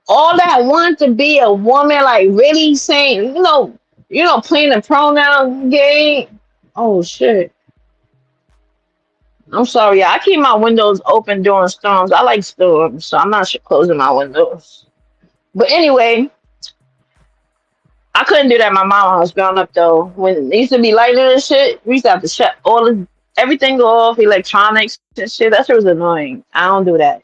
all that want to be a woman, like really saying, playing the pronoun game. Oh shit. I'm sorry, yeah, I keep my windows open during storms. I like storms, so I'm not closing my windows. But anyway, I couldn't do that at my mama's house growing up though. When it used to be lighting and shit, we used to have to shut all the everything off, electronics and shit. That shit was annoying. I don't do that.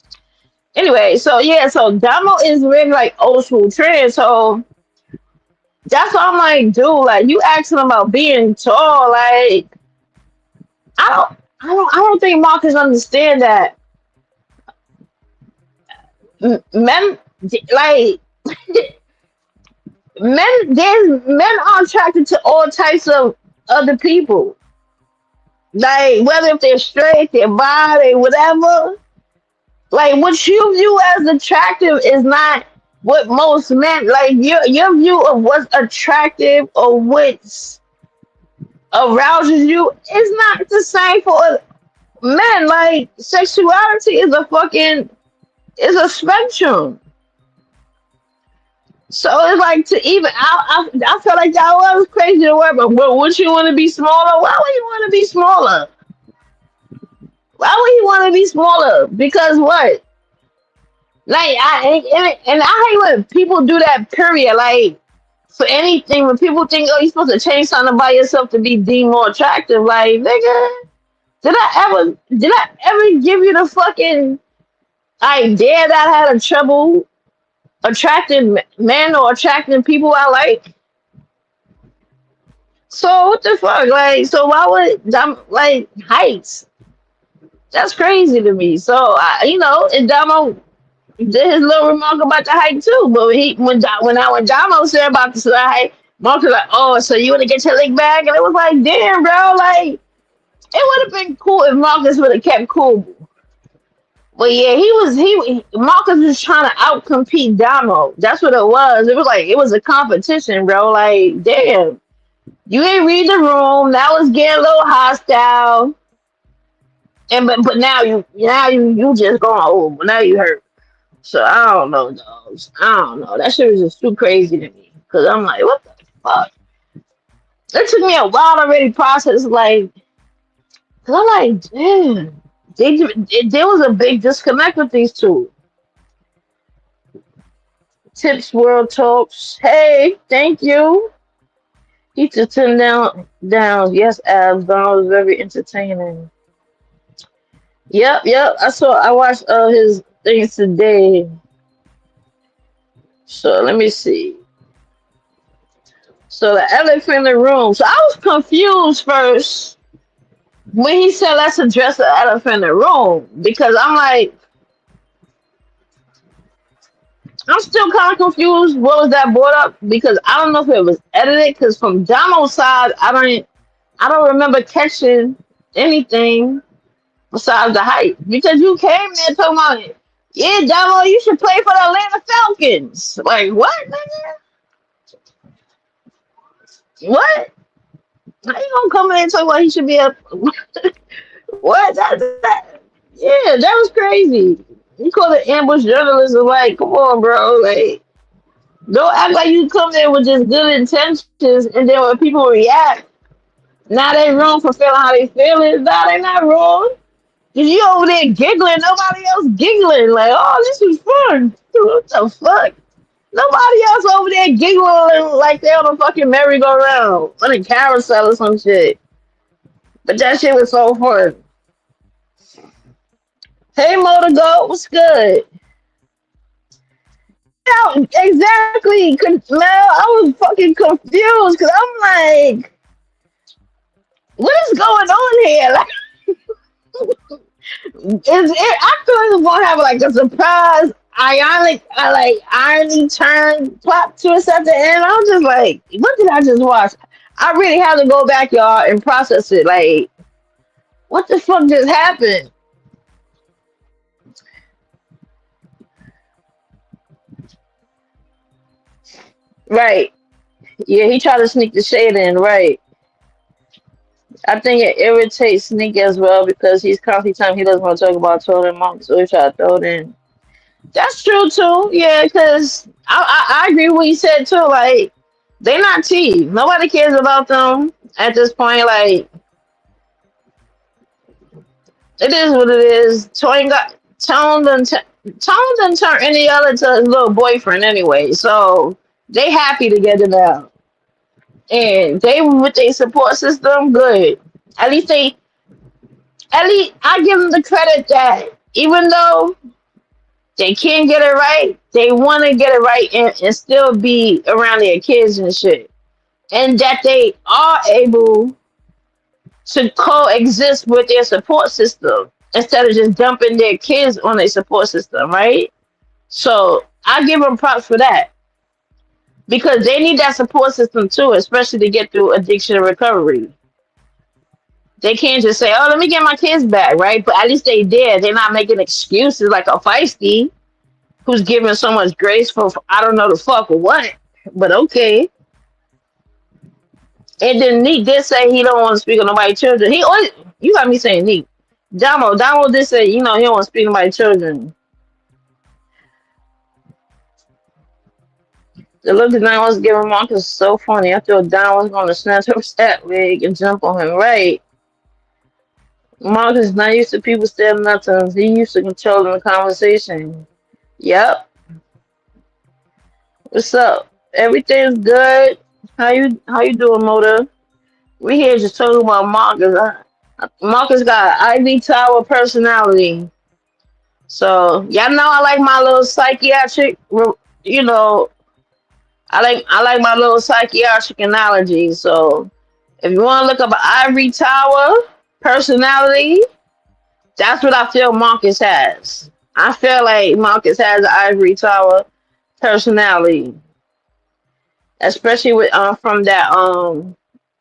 Anyway, so yeah, so Damo is really like old school trend. So that's what I'm like, dude. Like you asking about being tall, like I don't think Marcus understand that men like men are attracted to all types of other people. Like whether if they're straight, they're bi, they whatever. Like what you view as attractive is not what most men like. Your view of what's attractive or what's arouses you is not the same for men. Like sexuality is a fucking is a spectrum. So it's like to even I feel like y'all was crazy to work, but would you want to be smaller? Why would you want to be smaller? Why would you want to be smaller? Because what? Like and I hate when people do that. Period. Like for anything, when people think, oh, you're supposed to change something about yourself to be deemed more attractive. Like nigga, did I ever give you the fucking idea that I had a trouble attracting men or attracting people I like? So what the fuck? Like, so why would like heights? That's crazy to me. So and Damo did his little remark about the height too. But when Damo said about the height, Mark was like, "Oh, so you want to get your leg back?" And it was like, "Damn, bro! Like, it would have been cool if Marcus would have kept cool." But yeah, Marcus was trying to outcompete Damo. That's what it was. It was like it was a competition, bro. Like, damn, you ain't read the room. That was getting a little hostile. And but now you just going, oh, now you hurt. So I don't know, dogs. I don't know. That shit was just too crazy to me. Cause I'm like, what the fuck? It took me a while to really process, like, cause I'm like, damn, there was a big disconnect with these two. Tips World Talks. Hey, thank you. He took him down. Yes, Abs. That was very entertaining. Yep. I watched his things today. So let me see. So the elephant in the room. So I was confused first when he said let's address the elephant in the room because I'm like I'm still kind of confused. What was that brought up? Because I don't know if it was edited. Because from Damo's side, I don't remember catching anything besides the hype. Because you came there talking about, yeah, Damo, you should play for the Atlanta Falcons. Like what, nigga? What? How you gonna come in and talk about he should be a what? Yeah, that was crazy. You call it ambush journalism? Like, come on, bro. Like, don't act like you come there with just good intentions, and then when people react, now they wrong for feeling how they feeling. Nah, they not wrong. Cause you over there giggling, nobody else giggling. Like, oh, this is fun. What the fuck? Nobody else over there giggling like they on a fucking merry-go-round, on a carousel or some shit. But that shit was so fun. Hey, Motor Goat, what's good? Yeah, exactly. Man, I was fucking confused because I'm like, what is going on here? Like, I thought it was gonna have like a surprise, irony turn plot twist at the end. I was just like, what did I just watch? I really had to go back, y'all, and process it. Like, what the fuck just happened? Right. Yeah, he tried to sneak the shade in, right. I think it irritates Sneak as well because he's constantly telling he doesn't want to talk about Tony Monk, so he tried to throw it in. That's true too. Yeah, because I agree with what he said too. Like they not T. Nobody cares about them at this point. Like it is what it is. Toy got Tone done turn any other to his little boyfriend anyway. So they happy together now. And they with their support system, good. At least they at least I give them the credit that even though they can't get it right, they wanna get it right and still be around their kids and shit. And that they are able to coexist with their support system instead of just dumping their kids on their support system, right? So I give them props for that because they need that support system too, especially to get through addiction and recovery. They can't just say, "Oh, let me get my kids back," right? But at least they did. They're not making excuses like a feisty who's giving so much grace for I don't know the fuck or what, but okay. And then Neek did say he don't want to speak on nobody's children. He always, you got me saying Neek. Damo did say, he don't want to speak on nobody's children. The look that Don was giving Marcus is so funny. I thought Don was going to snatch her stat wig and jump on him. Right. Marcus is not used to people standing up to him. He used to controlling the conversation. Yep. What's up? Everything's good. How you doing, Motor? We here just talking about Marcus. Marcus got Ivy Tower personality. So y'all know I like my little psychiatric, you know, I like my little psychiatric analogy. So if you want to look up an Ivory Tower personality, that's what I feel Marcus has. I feel like Marcus has an Ivory Tower personality, especially with from that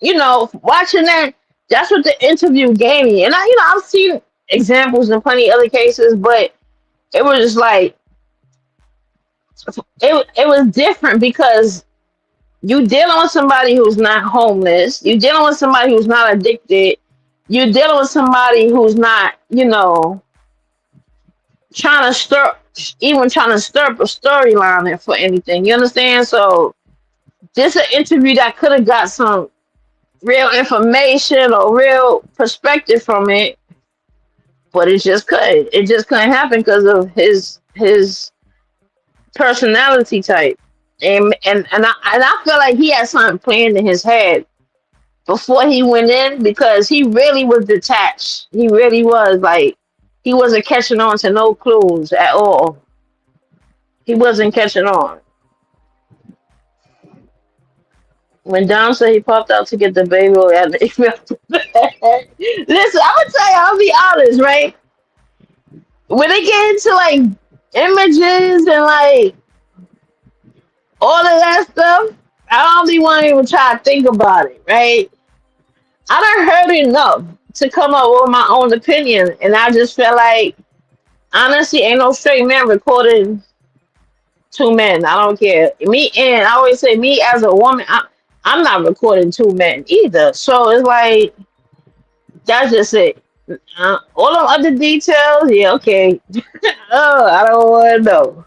watching that. That's what the interview gave me, and I've seen examples in plenty of other cases, but it was just like it was different because you dealing with somebody who's not homeless, you dealing with somebody who's not addicted, you're dealing with somebody who's not, trying to stir up a storyline for anything. You understand? So this is an interview that could have got some real information or real perspective from it, but it just couldn't. It just couldn't happen because of his personality type, and I feel like he had something planned in his head before he went in because he really was detached. He really was like he wasn't catching on to no clues at all. He wasn't catching on. When Dom said he popped out to get the baby oil at the listen, I'm gonna tell you, I'll be honest, right? When they get into like images and like all of that stuff, I don't be wanting to even try to think about it, right? I done heard enough to come up with my own opinion, and I just felt like honestly, ain't no straight man recording two men. I don't care. Me and I always say me as a woman, I'm not recording two men either. So it's like that's just it. All them other details, yeah, okay. Oh, I don't want to know.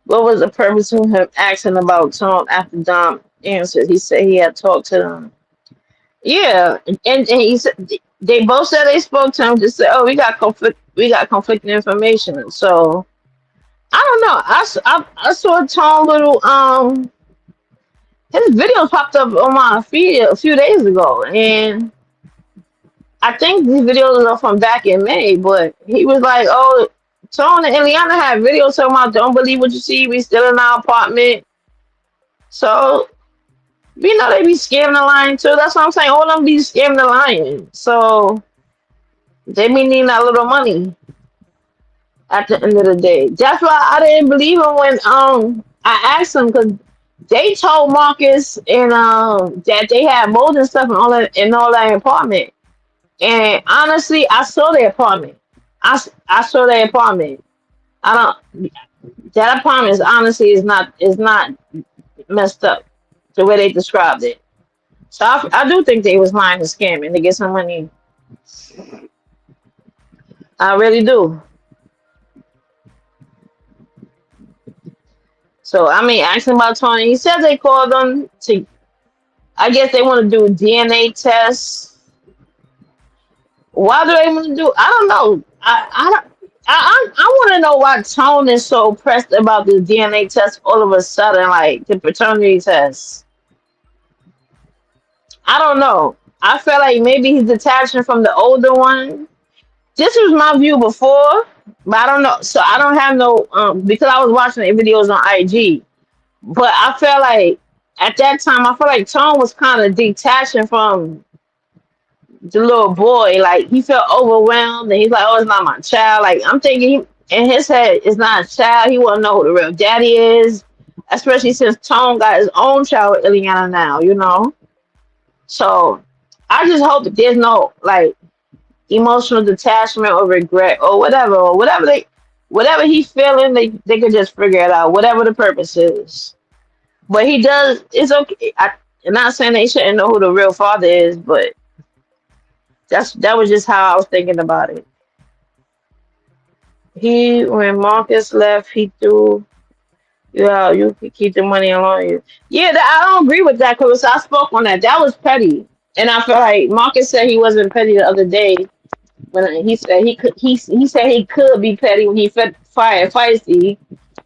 What was the purpose of him asking about Tom after Dom answered? He said he had talked to them. Yeah, and he said they both said they spoke to him. Just said, "Oh, we got conflicting information." So I don't know. I saw Tom little his video popped up on my feed a few days ago, and I think these videos are from back in May. But he was like, "Oh, Tom and Eliana had videos talking about don't believe what you see. We still in our apartment." So they be scamming the lion too. That's what I'm saying. All of them be scamming the lion. So they be needing that little money at the end of the day. That's why I didn't believe him when I asked him because they told Marcus and that they had mold and stuff in all that apartment. And honestly, I saw their apartment. I saw their apartment. I don't. That apartment is not messed up the way they described it. So I do think they was lying and scamming to get some money. I really do. So I mean, asking about Tony, he said they called them to. I guess they want to do DNA tests Why do they want to do? I don't know. I want to know why Tone is so pressed about the DNA test all of a sudden, like the paternity test. I don't know. I feel like maybe he's detaching from the older one. This was my view before, but I don't know. So I don't have no because I was watching the videos on IG. But I feel like at that time, I feel like Tone was kind of detaching from the little boy. Like he felt overwhelmed, and he's like, "Oh, it's not my child." Like I'm thinking, in his head, it's not a child. He want to know who the real daddy is, especially since Tone got his own child with Ileana now. So I just hope that there's no like emotional detachment or regret or whatever he's feeling. They could just figure it out, whatever the purpose is. But he does. It's okay. I'm not saying they shouldn't know who the real father is, but that was just how I was thinking about it. When Marcus left, he threw you out. You could keep the money alone. Yeah, I don't agree with that because I spoke on that. That was petty, and I feel like Marcus said he wasn't petty the other day when he said he could. He said he could be petty when he fired Feisty.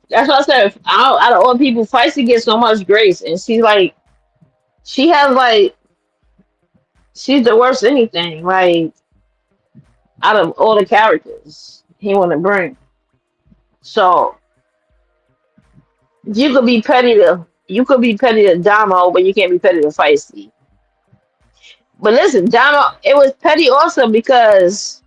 That's what I said. Out of all people, Feisty gets so much grace, and she has like she's the worst anything. Like out of all the characters he want to bring. So you could be petty to Damo, but you can't be petty to Feisty. But listen, Damo, it was petty also because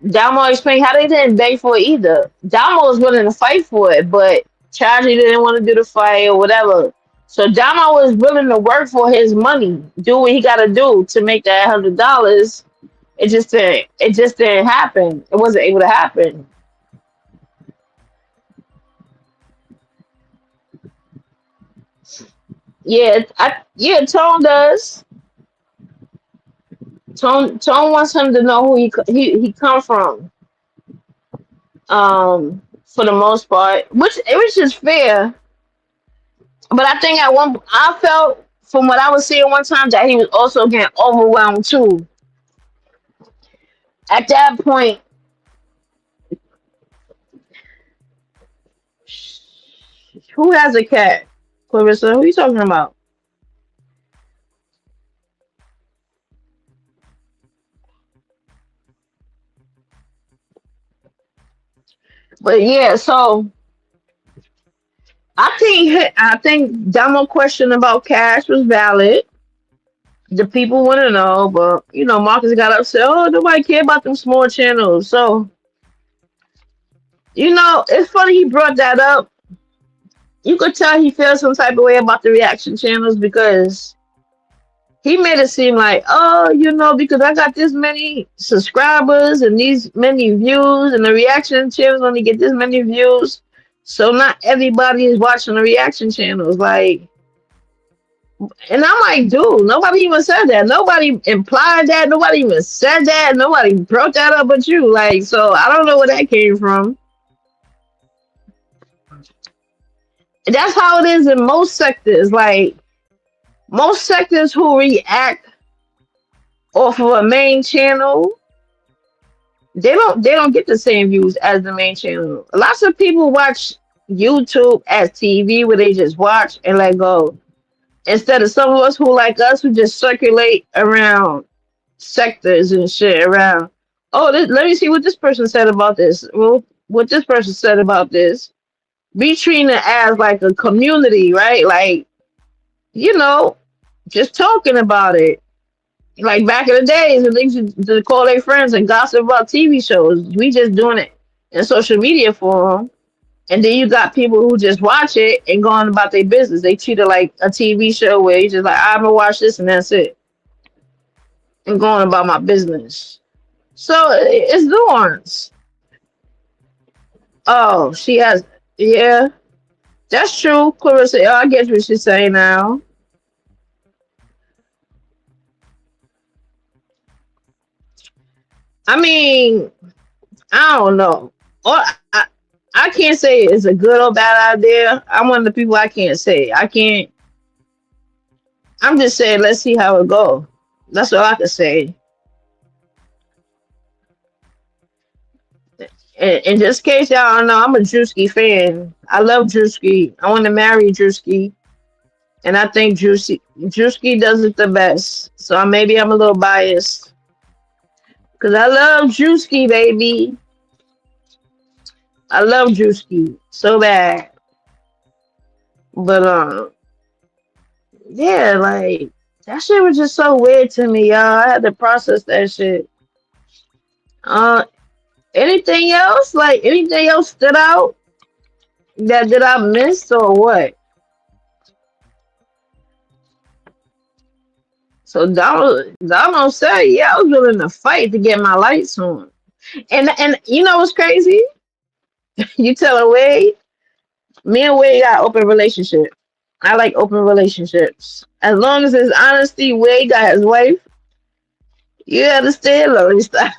Damo explained how they didn't beg for it either. Damo was willing to fight for it, but Chaji didn't want to do the fight or whatever. So Damo was willing to work for his money, do what he got to do to make that $100. It just didn't. It just didn't happen. It wasn't able to happen. Yeah, Tone does. Tone wants him to know who he come from. For the most part, which is fair. But I think I felt from what I was seeing one time that he was also getting overwhelmed too. At that point, who has a cat? Clarissa, who are you talking about? But yeah, so I think Damo question about cash was valid. The people want to know, but Marcus got upset. Oh, nobody care about them small channels. So it's funny he brought that up. You could tell he feels some type of way about the reaction channels because he made it seem like, oh, because I got this many subscribers and these many views, and the reaction channels only get this many views. So not everybody is watching the reaction channels. Like, and I'm like, dude, nobody even said that. Nobody implied that. Nobody even said that. Nobody brought that up but you. Like, so I don't know where that came from. And that's how it is in most sectors. Like, most sectors who react off of a main channel, they don't get the same views as the main channel. Lots of people watch YouTube as TV where they just watch and let go. Instead of some of us who just circulate around sectors and shit around. Oh, let me see what this person said about this. Well, what this person said about this. Be treating it as like a community, right? Like, just talking about it. Like back in the days when they used to call their friends and gossip about TV shows. We just doing it in social media form. And then you got people who just watch it and go on about their business. They treat it like a TV show where you just like, I'm gonna watch this and that's it. And going about my business. So it's nuance. Oh, she has, yeah, that's true. Clarissa, oh, I get what she's saying now. I mean, I don't know. Or I can't say it's a good or bad idea. I'm one of the people I can't say. I can't. I'm just saying, let's see how it go. That's all I can say. And just in case y'all don't know, I'm a Drewski fan. I love Drewski. I want to marry Drewski. And I think Drewski does it the best. So maybe I'm a little biased. Because I love Drewski, baby. I love Drewski so bad. But yeah, like that shit was just so weird to me, y'all. I had to process that shit. Uh, anything else? Like anything else stood out that did I miss or what? So Donald said, yeah, I was willing to fight to get my lights on. And you know what's crazy? You tell Wade, me and Wade got open relationship. I like open relationships. As long as there's honesty, Wade got his wife. You understand, Lori? Stop.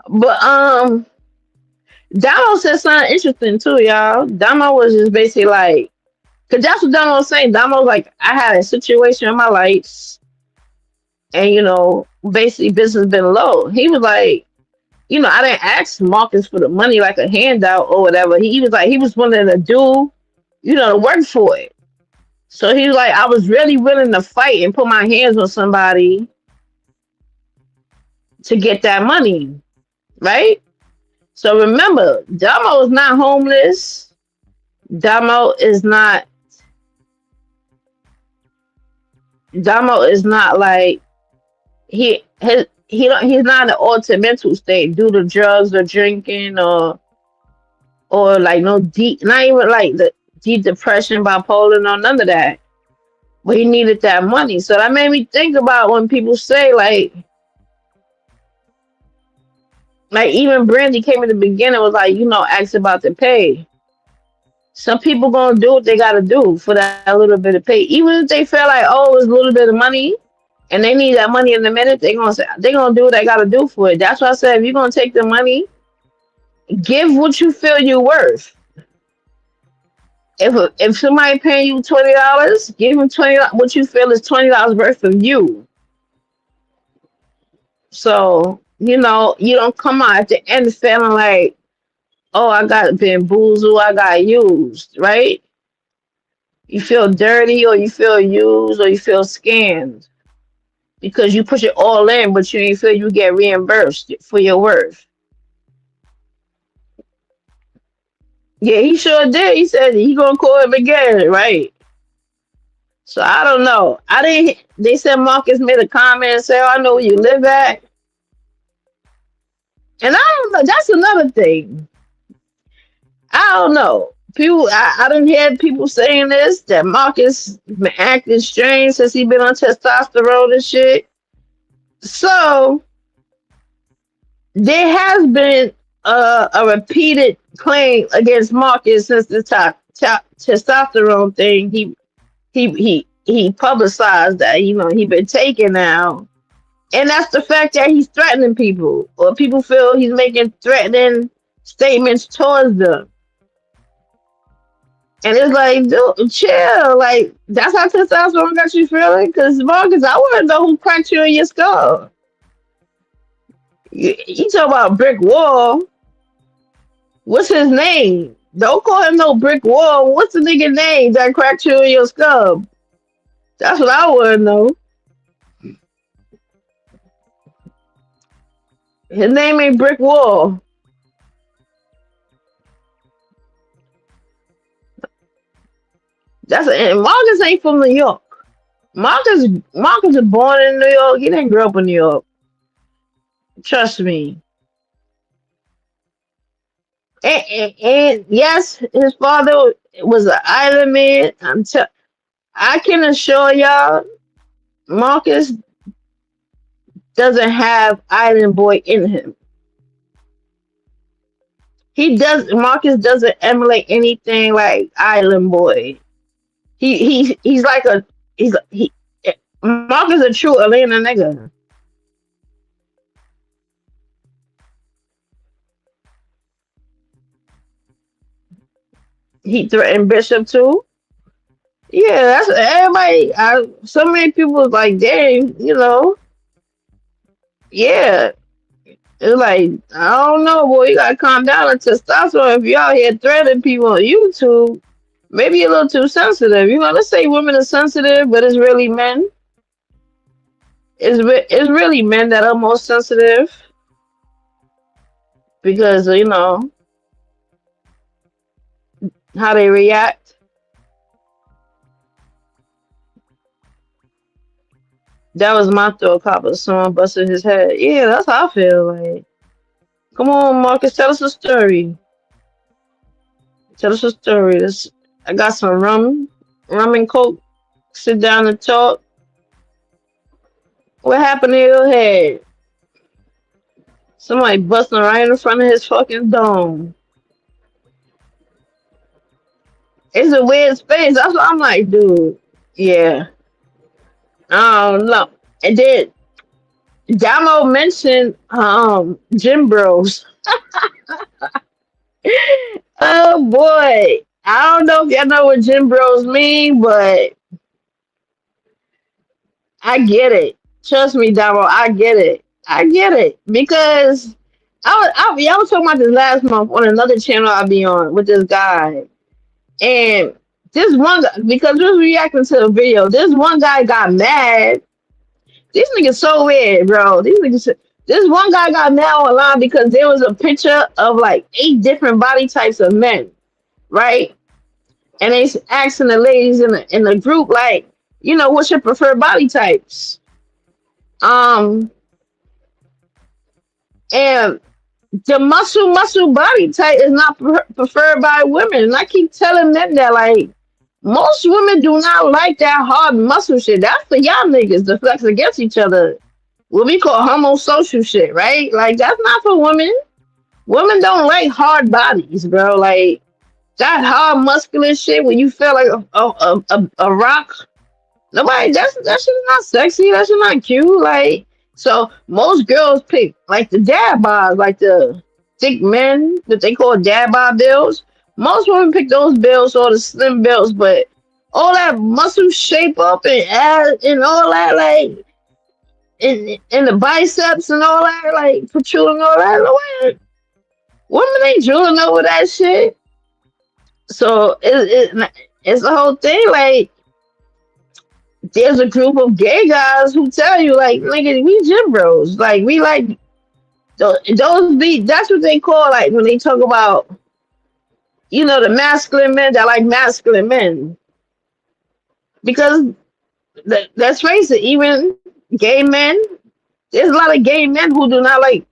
But Donald said something interesting too, y'all. Donald was just basically like, cause that's what Donald was saying. Donald was like, I had a situation in my lights, and basically business been low. He was like, I didn't ask Marcus for the money like a handout or whatever. He was like, he was willing to do, to work for it. So he was like, I was really willing to fight and put my hands on somebody to get that money, right? So remember, Damo is not homeless. Damo is not. Damo is not like he's not in an altered mental state due to drugs or drinking or like no deep, not even like the deep depression, bipolar, no none of that. But he needed that money, so that made me think about when people say like even Brandy came in the beginning was like asked about the pay. Some people gonna do what they gotta do for that little bit of pay, even if they feel like it's a little bit of money and they need that money in a minute. They gonna do what they gotta do for it. That's why I said if you're gonna take the money, give what you feel you're worth. If somebody paying you $20, give them what you feel is $20 worth of you. So you don't come out at the end feeling like, oh, I got bamboozled, I got used, right? You feel dirty or you feel used or you feel scammed because you push it all in, but you ain't feel you get reimbursed for your worth. Yeah, he sure did. He said he gonna call him again, right? So I don't know. I didn't. They said Marcus made a comment and said, "Oh, I know where you live at," and I don't know. That's another thing. I don't know. I didn't hear people saying this that Marcus been acting strange since he been on testosterone and shit. So there has been a repeated claim against Marcus since the testosterone thing. He publicized that he been taken now, and that's the fact that he's threatening people, or people feel he's making threatening statements towards them. And it's like, dude, chill. Like, that's how testosterone got you feeling? Because, Marcus, I want to know who cracked you in your skull. You talk about brick wall. What's his name? Don't call him no brick wall. What's the nigga name that cracked you in your skull? That's what I want to know. His name ain't Brick Wall. And Marcus ain't from New York. Marcus is born in New York. He didn't grow up in New York. Trust me. And yes, his father was an island man. I can assure y'all, Marcus doesn't have island boy in him. Marcus doesn't emulate anything like island boy. He's like he Marcus a true Atlanta nigga. He threatened Bishop too. Yeah, that's everybody. So many people was like, dang, Yeah. It's like, I don't know, boy. You gotta calm down on testosterone if you out here threatening people on YouTube. Maybe a little too sensitive. Let's say women are sensitive, but it's really men. It's really men that are more sensitive because how they react. That was my thought. Cop of someone busted his head. Yeah, that's how I feel. Like, come on, Marcus, tell us a story. Tell us a story. I got some rum and coke. Sit down and talk. What happened to your head? Somebody busting right in front of his fucking dome. It's a weird space. That's what I'm like, dude. Yeah, I don't know. And then Damo mentioned gym bros. Oh boy. I don't know if y'all know what gym bros mean, but I get it. Trust me, Damo, I get it. I get it. Because y'all was talking about this last month on another channel I'll be on with this guy. And this one guy, because we was reacting to the video, this one guy got mad. These niggas so weird, bro. This one guy got mad online because there was a picture of like 8 different body types of men, right? And they asking the ladies in the group, like, what's your preferred body types? Um, and the muscle body type is not preferred by women. And I keep telling them that, like, most women do not like that hard muscle shit. That's for y'all niggas to flex against each other. What we call homosocial shit, right? Like, that's not for women. Women don't like hard bodies, bro. Like, that hard muscular shit when you feel like a rock. Nobody, that shit not sexy. That shit not cute. Like, so most girls pick like the dad bods, like the thick men that they call dad bod builds. Most women pick those builds or the slim builds, but all that muscle shape up and ass and all that, like, and the biceps and all that, like protruding all that. Like, women ain't drooling over that shit. So it's the whole thing. Like, there's a group of gay guys who tell you, like, nigga, we gym bros. Like, we like those be that's what they call, like, when they talk about, the masculine men that like masculine men. Because let's face it, even gay men, there's a lot of gay men who do not like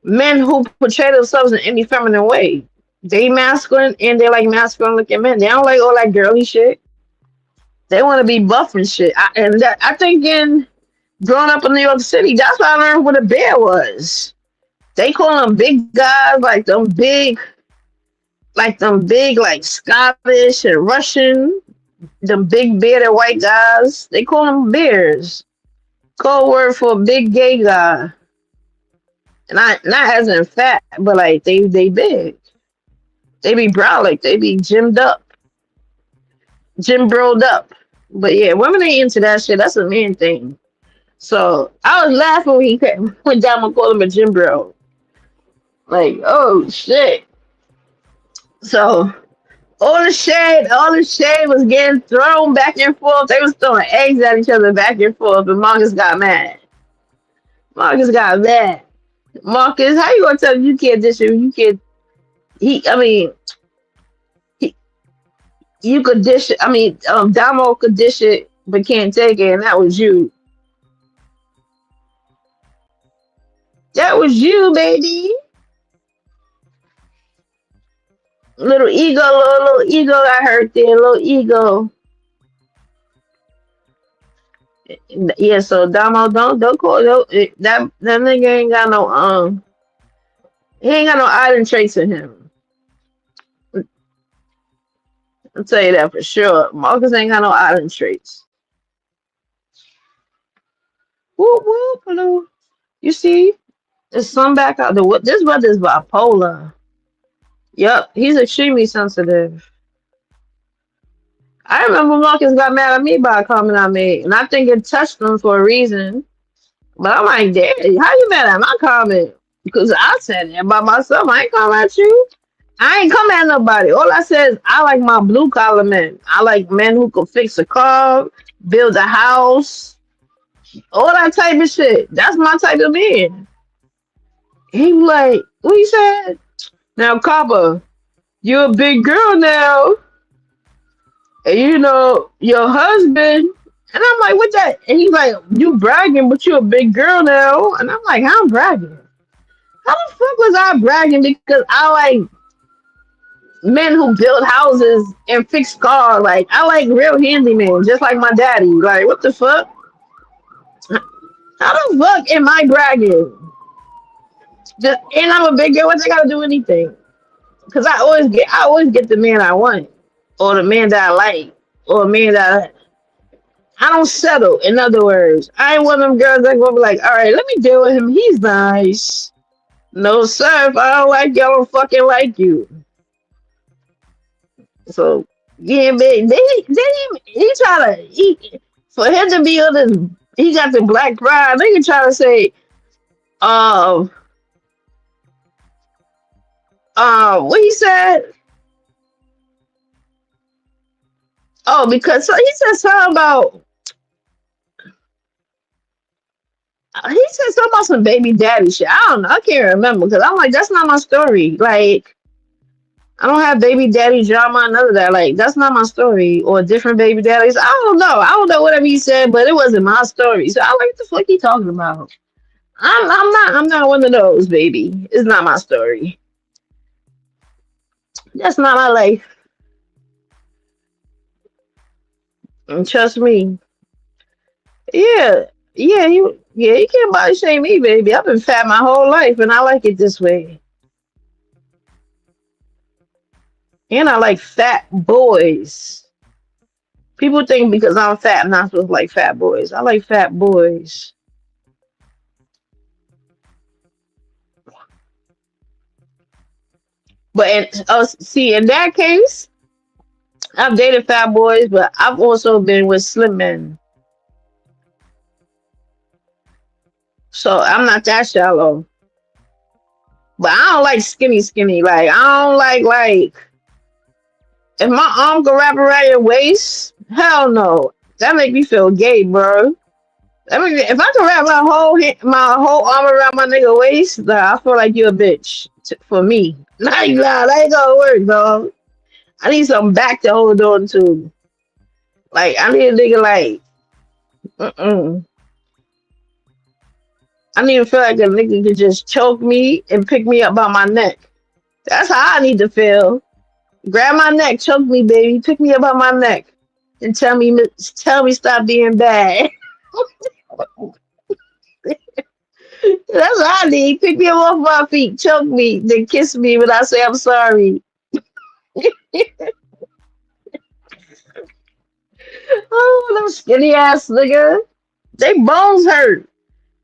men who portray themselves in any feminine way. They masculine and they like masculine looking men. They don't like all that girly shit. They want to be buff and shit. I think in growing up in New York City, that's why I learned what a bear was. They call them big guys, like Scottish and Russian, them big bearded white guys. They call them bears. Code word for a big gay guy. And not as in fat, but like they big. They be brolic. They be gymmed up, gym broed up. But yeah, women ain't into that shit. That's a man thing. So I was laughing when he went down and called him a gym bro. Like, oh shit. So all the shade was getting thrown back and forth. They was throwing eggs at each other back and forth, and Marcus got mad. Marcus got mad. Marcus, how you gonna tell him you can't dish it? You can't. He, you could dish it. Damo could dish it, but can't take it, and that was you. That was you, baby. Little ego got hurt there. Little ego. Yeah, so Damo, don't call that nigga ain't got no he ain't got no island traits in him. I'll tell you that for sure. Marcus ain't got no island traits. Whoop whoop, hello. You see, there's sun back out. This weather's bipolar. Yep, he's extremely sensitive. I remember Marcus got mad at me by a comment I made, and I think it touched him for a reason. But I'm like, damn, how you mad at my comment? Because I said it about myself. I ain't come at you. I ain't come at nobody. All I said is I like my blue collar men. I like men who can fix a car, build a house, all that type of shit. That's my type of man. He was like, what he said? Now, Copper, you're a big girl now. And you know, your husband. And I'm like, what that? And he's like, you bragging, but you're a big girl now. And I'm like, how I'm bragging? How the fuck was I bragging because I like men who build houses and fix cars? Like, I like real handyman, just like my daddy. Like, what the fuck? How the fuck am I bragging? Just, and I'm a big girl. What they gotta do anything? Because I always get the man I want, or the man that I like, or a man that I don't settle. In other words, I ain't one of them girls that go be like, all right, let me deal with him. He's nice. No, sir. If I don't like you, I don't fucking like you. So yeah, man, he try to for him to be on this. He got the black pride. They can try to say, um, what he said. Oh, because so he said something about he said something about some baby daddy shit. I don't know. I can't remember because I'm like, that's not my story. Like, I don't have baby daddy drama, none of that. Like, that's not my story. Or different baby daddies. I don't know. I don't know whatever he said, but it wasn't my story. So I like, what the fuck he talking about? I'm not one of those, baby. It's not my story. That's not my life. And trust me. Yeah. You can't body shame me, baby. I've been fat my whole life and I like it this way. And I like fat boys. People think because I'm fat, I'm not supposed to like fat boys. I like fat boys. But see, in that case, I've dated fat boys, but I've also been with slim men. So I'm not that shallow. But I don't like skinny. Like I don't like if my arm can wrap around your waist, hell no. That make me feel gay, bro. I mean, if I can wrap my whole arm around my nigga waist, nah, I feel like you're a bitch for me. Not even lie, that ain't gonna work, dog. I need some back to hold on to. Like I need a nigga like, mm-mm. I need to feel like a nigga could just choke me and pick me up by my neck. That's how I need to feel. Grab my neck, choke me, baby, pick me up by my neck, and tell me stop being bad. That's what I need. Pick me up off my feet, choke me, then kiss me when I say I'm sorry. Oh, them skinny ass nigga. They bones hurt.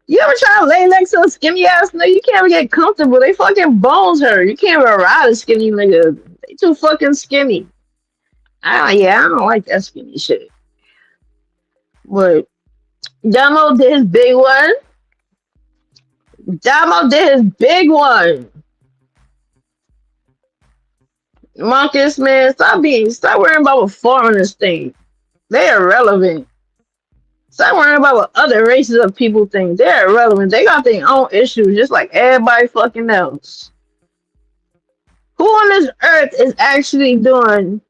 You ever try to lay next to a skinny ass nigga? You can't even get comfortable. They fucking bones hurt. You can't even ride a skinny nigga. They too fucking skinny. Yeah, I don't like that skinny shit. But Damo did his big one. Damo did his big one. Marcus, man, stop worrying about what foreigners think. They're irrelevant. Stop worrying about what other races of people think. They're irrelevant. They got their own issues, just like everybody fucking else. Who on this earth is actually doing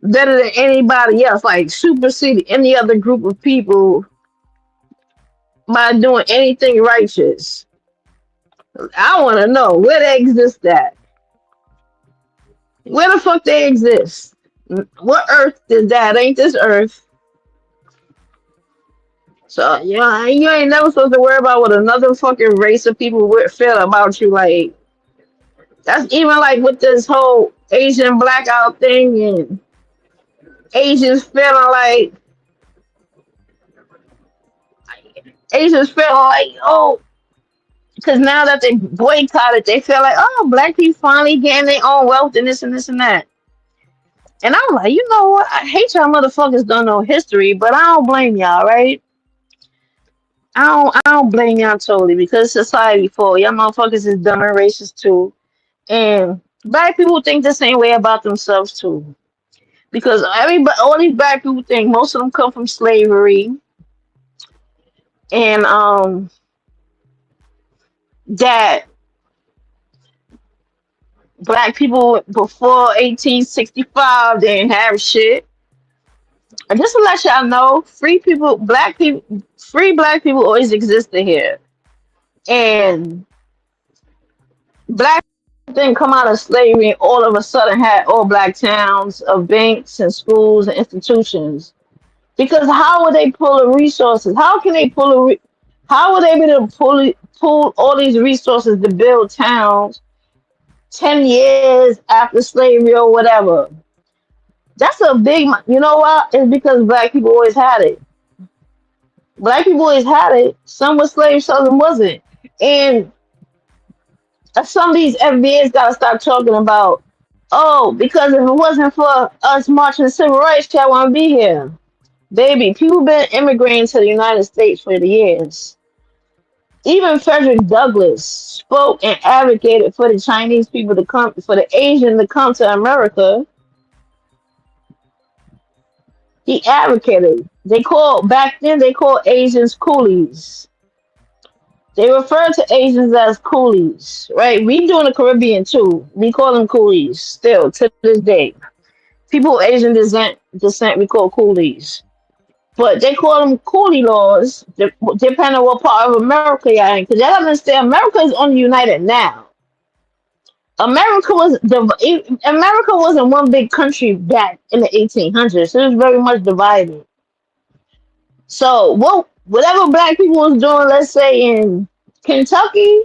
better than anybody else? Like superseding any other group of people by doing anything righteous? I want to know where they exist at. Where the fuck they exist? What earth is that? Ain't this earth? So yeah, you ain't never supposed to worry about what another fucking race of people would feel about you. Like that's even like with this whole Asian blackout thing and Asians feeling like oh, because now that they boycotted, they feel like oh, black people finally getting their own wealth and this and this and that. And I'm like, you know what? I hate y'all motherfuckers don't know history, but I don't blame y'all, right? I don't blame y'all totally because society for y'all motherfuckers is dumb and racist too. And black people think the same way about themselves too. Because everybody, all these black people think most of them come from slavery, and that black people before 1865 didn't have shit. And just to let y'all know, free black people always existed here, and black didn't come out of slavery and all of a sudden had all black towns of banks and schools and institutions. Because how would they pull the resources? How can they pull how would they be able to pull all these resources to build towns 10 years after slavery or whatever? That's a big, you know what? It's because black people always had it. Black people always had it. Some were slaves, some wasn't. And some of these FBAs gotta stop talking about, oh, because if it wasn't for us marching the civil rights, y'all wouldn't be here. Baby, people been immigrating to the United States for the years. Even Frederick Douglass spoke and advocated for the Chinese people to come, for the Asian to come to America. He advocated. Back then they called Asians coolies. They refer to Asians as coolies, right? We do in the Caribbean too. We call them coolies still to this day. People of Asian descent we call coolies. But they call them coolie laws, depending on what part of America you're in. Because y'all understand, America is only united now. America wasn't one big country back in the 1800s. It was very much divided. So whatever black people was doing, let's say in Kentucky,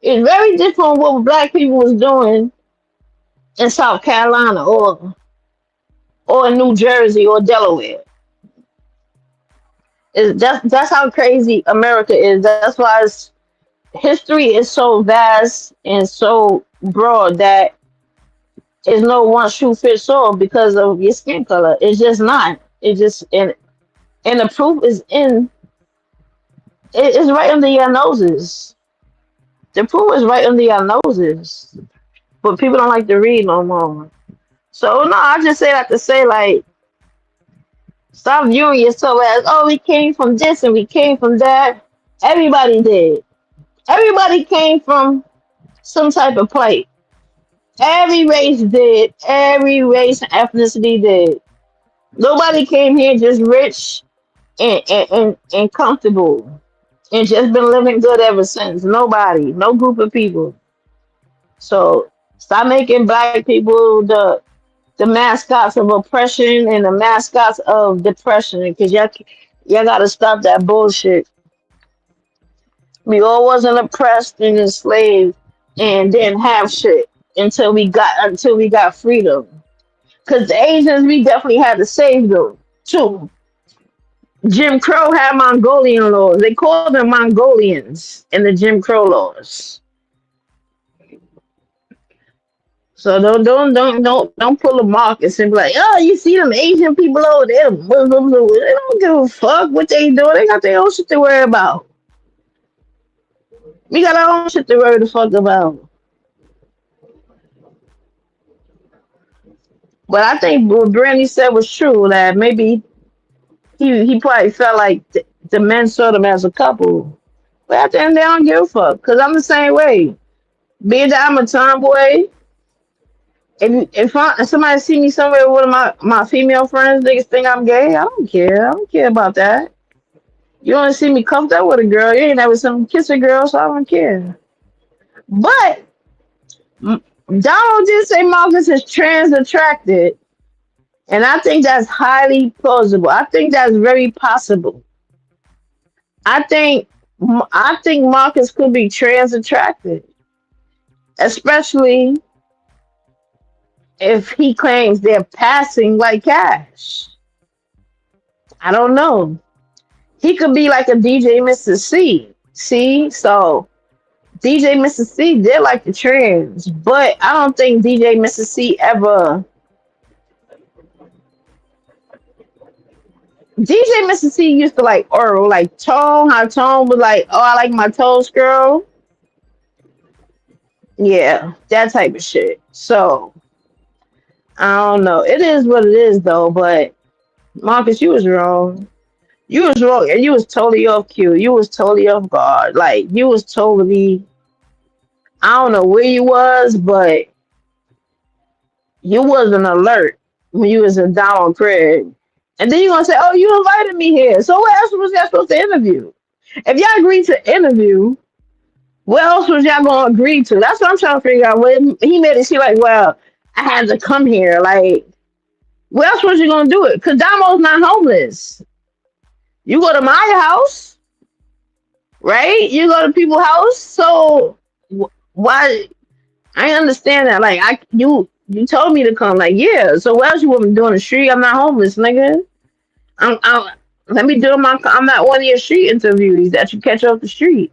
is very different from what black people was doing in South Carolina or in New Jersey or Delaware. That's how crazy America is. That's why history is so vast and so broad that there's no one shoe fits all because of your skin color. It's just not. It just and the proof is it's right under your noses. The proof is right under your noses. But people don't like to read no more. So no, I just say that to say like stop viewing yourself as, oh, we came from this and we came from that. Everybody did. Everybody came from some type of place. Every race did. Every race and ethnicity did. Nobody came here just rich and comfortable and just been living good ever since. Nobody. No group of people. So stop making black people the mascots of oppression and the mascots of depression because y'all gotta stop that bullshit. We all wasn't oppressed and enslaved and didn't have shit until we got freedom. Cause the Asians we definitely had to save them too. Jim Crow had Mongolian laws. They called them Mongolians in the Jim Crow laws. So don't pull a Marcus and be like, oh, you see them Asian people over there, Muslims, they don't give a fuck what they do. They got their own shit to worry about. We got our own shit to worry the fuck about. But I think what Brandy said was true. That maybe he probably felt like the men saw them as a couple. But at the end, they don't give a fuck. Cause I'm the same way. Being that I'm a tomboy, if somebody see me somewhere with one of my female friends, niggas think I'm gay. I don't care. I don't care about that. You don't see me cuffed up with a girl. You ain't never seen me kiss a girl, so I don't care. But Donald did say Marcus is trans attracted, and I think that's highly plausible. I think that's very possible. I think I think Marcus could be trans attracted, especially if he claims they're passing like cash. I don't know. He could be like a DJ Mr. C. See, so DJ Mr. C did like the trans, but I don't think DJ Mr. C ever DJ Mr. T used to like oral, like Tone, how Tone was like, oh, I like my toes, girl. Yeah, that type of shit. So I don't know. It is what it is though, but Marcus, you was wrong. You was wrong, and you was totally off cue. You was totally off guard. Like you was totally. I don't know where you was, but you wasn't alert when you was in Donald Craig. And then you gonna say, "Oh, you invited me here." So what else was y'all supposed to interview? If y'all agreed to interview, what else was y'all gonna agree to? That's what I'm trying to figure out. When he made it seem like, well, I had to come here. Like, what else was you gonna do it? Cause Damo's not homeless. You go to my house, right? You go to people's house. So why? I understand that. Like, you told me to come. Like, yeah. So what else you want me to do on the street? I'm not homeless, nigga. I'm let me do my. I'm not one of your street interviewees that you catch off the street.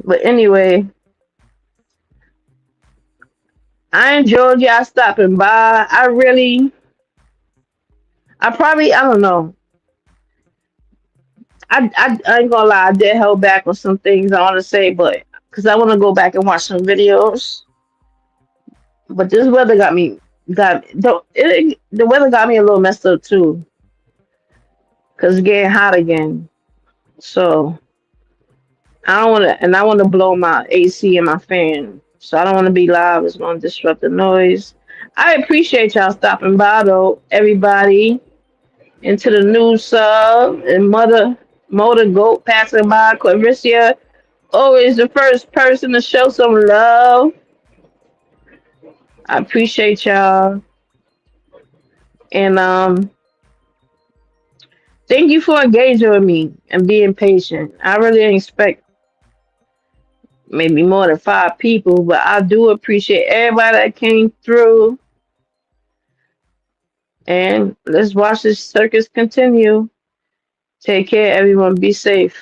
But anyway, I enjoyed y'all stopping by. I don't know. I ain't gonna lie, I did hold back on some things I want to say, but because I want to go back and watch some videos. But this weather the weather got me a little messed up too, because it's getting hot again. So I don't want to, and I want to blow my AC and my fan. So I don't want to be loud. It's going to disrupt the noise. I appreciate y'all stopping by though, everybody. Into the new sub and Motor Goat passing by. Clarissa, always the first person to show some love. I appreciate y'all. And thank you for engaging with me and being patient. I really didn't expect maybe more than 5 people, but I do appreciate everybody that came through. And let's watch this circus continue. Take care, everyone. Be safe.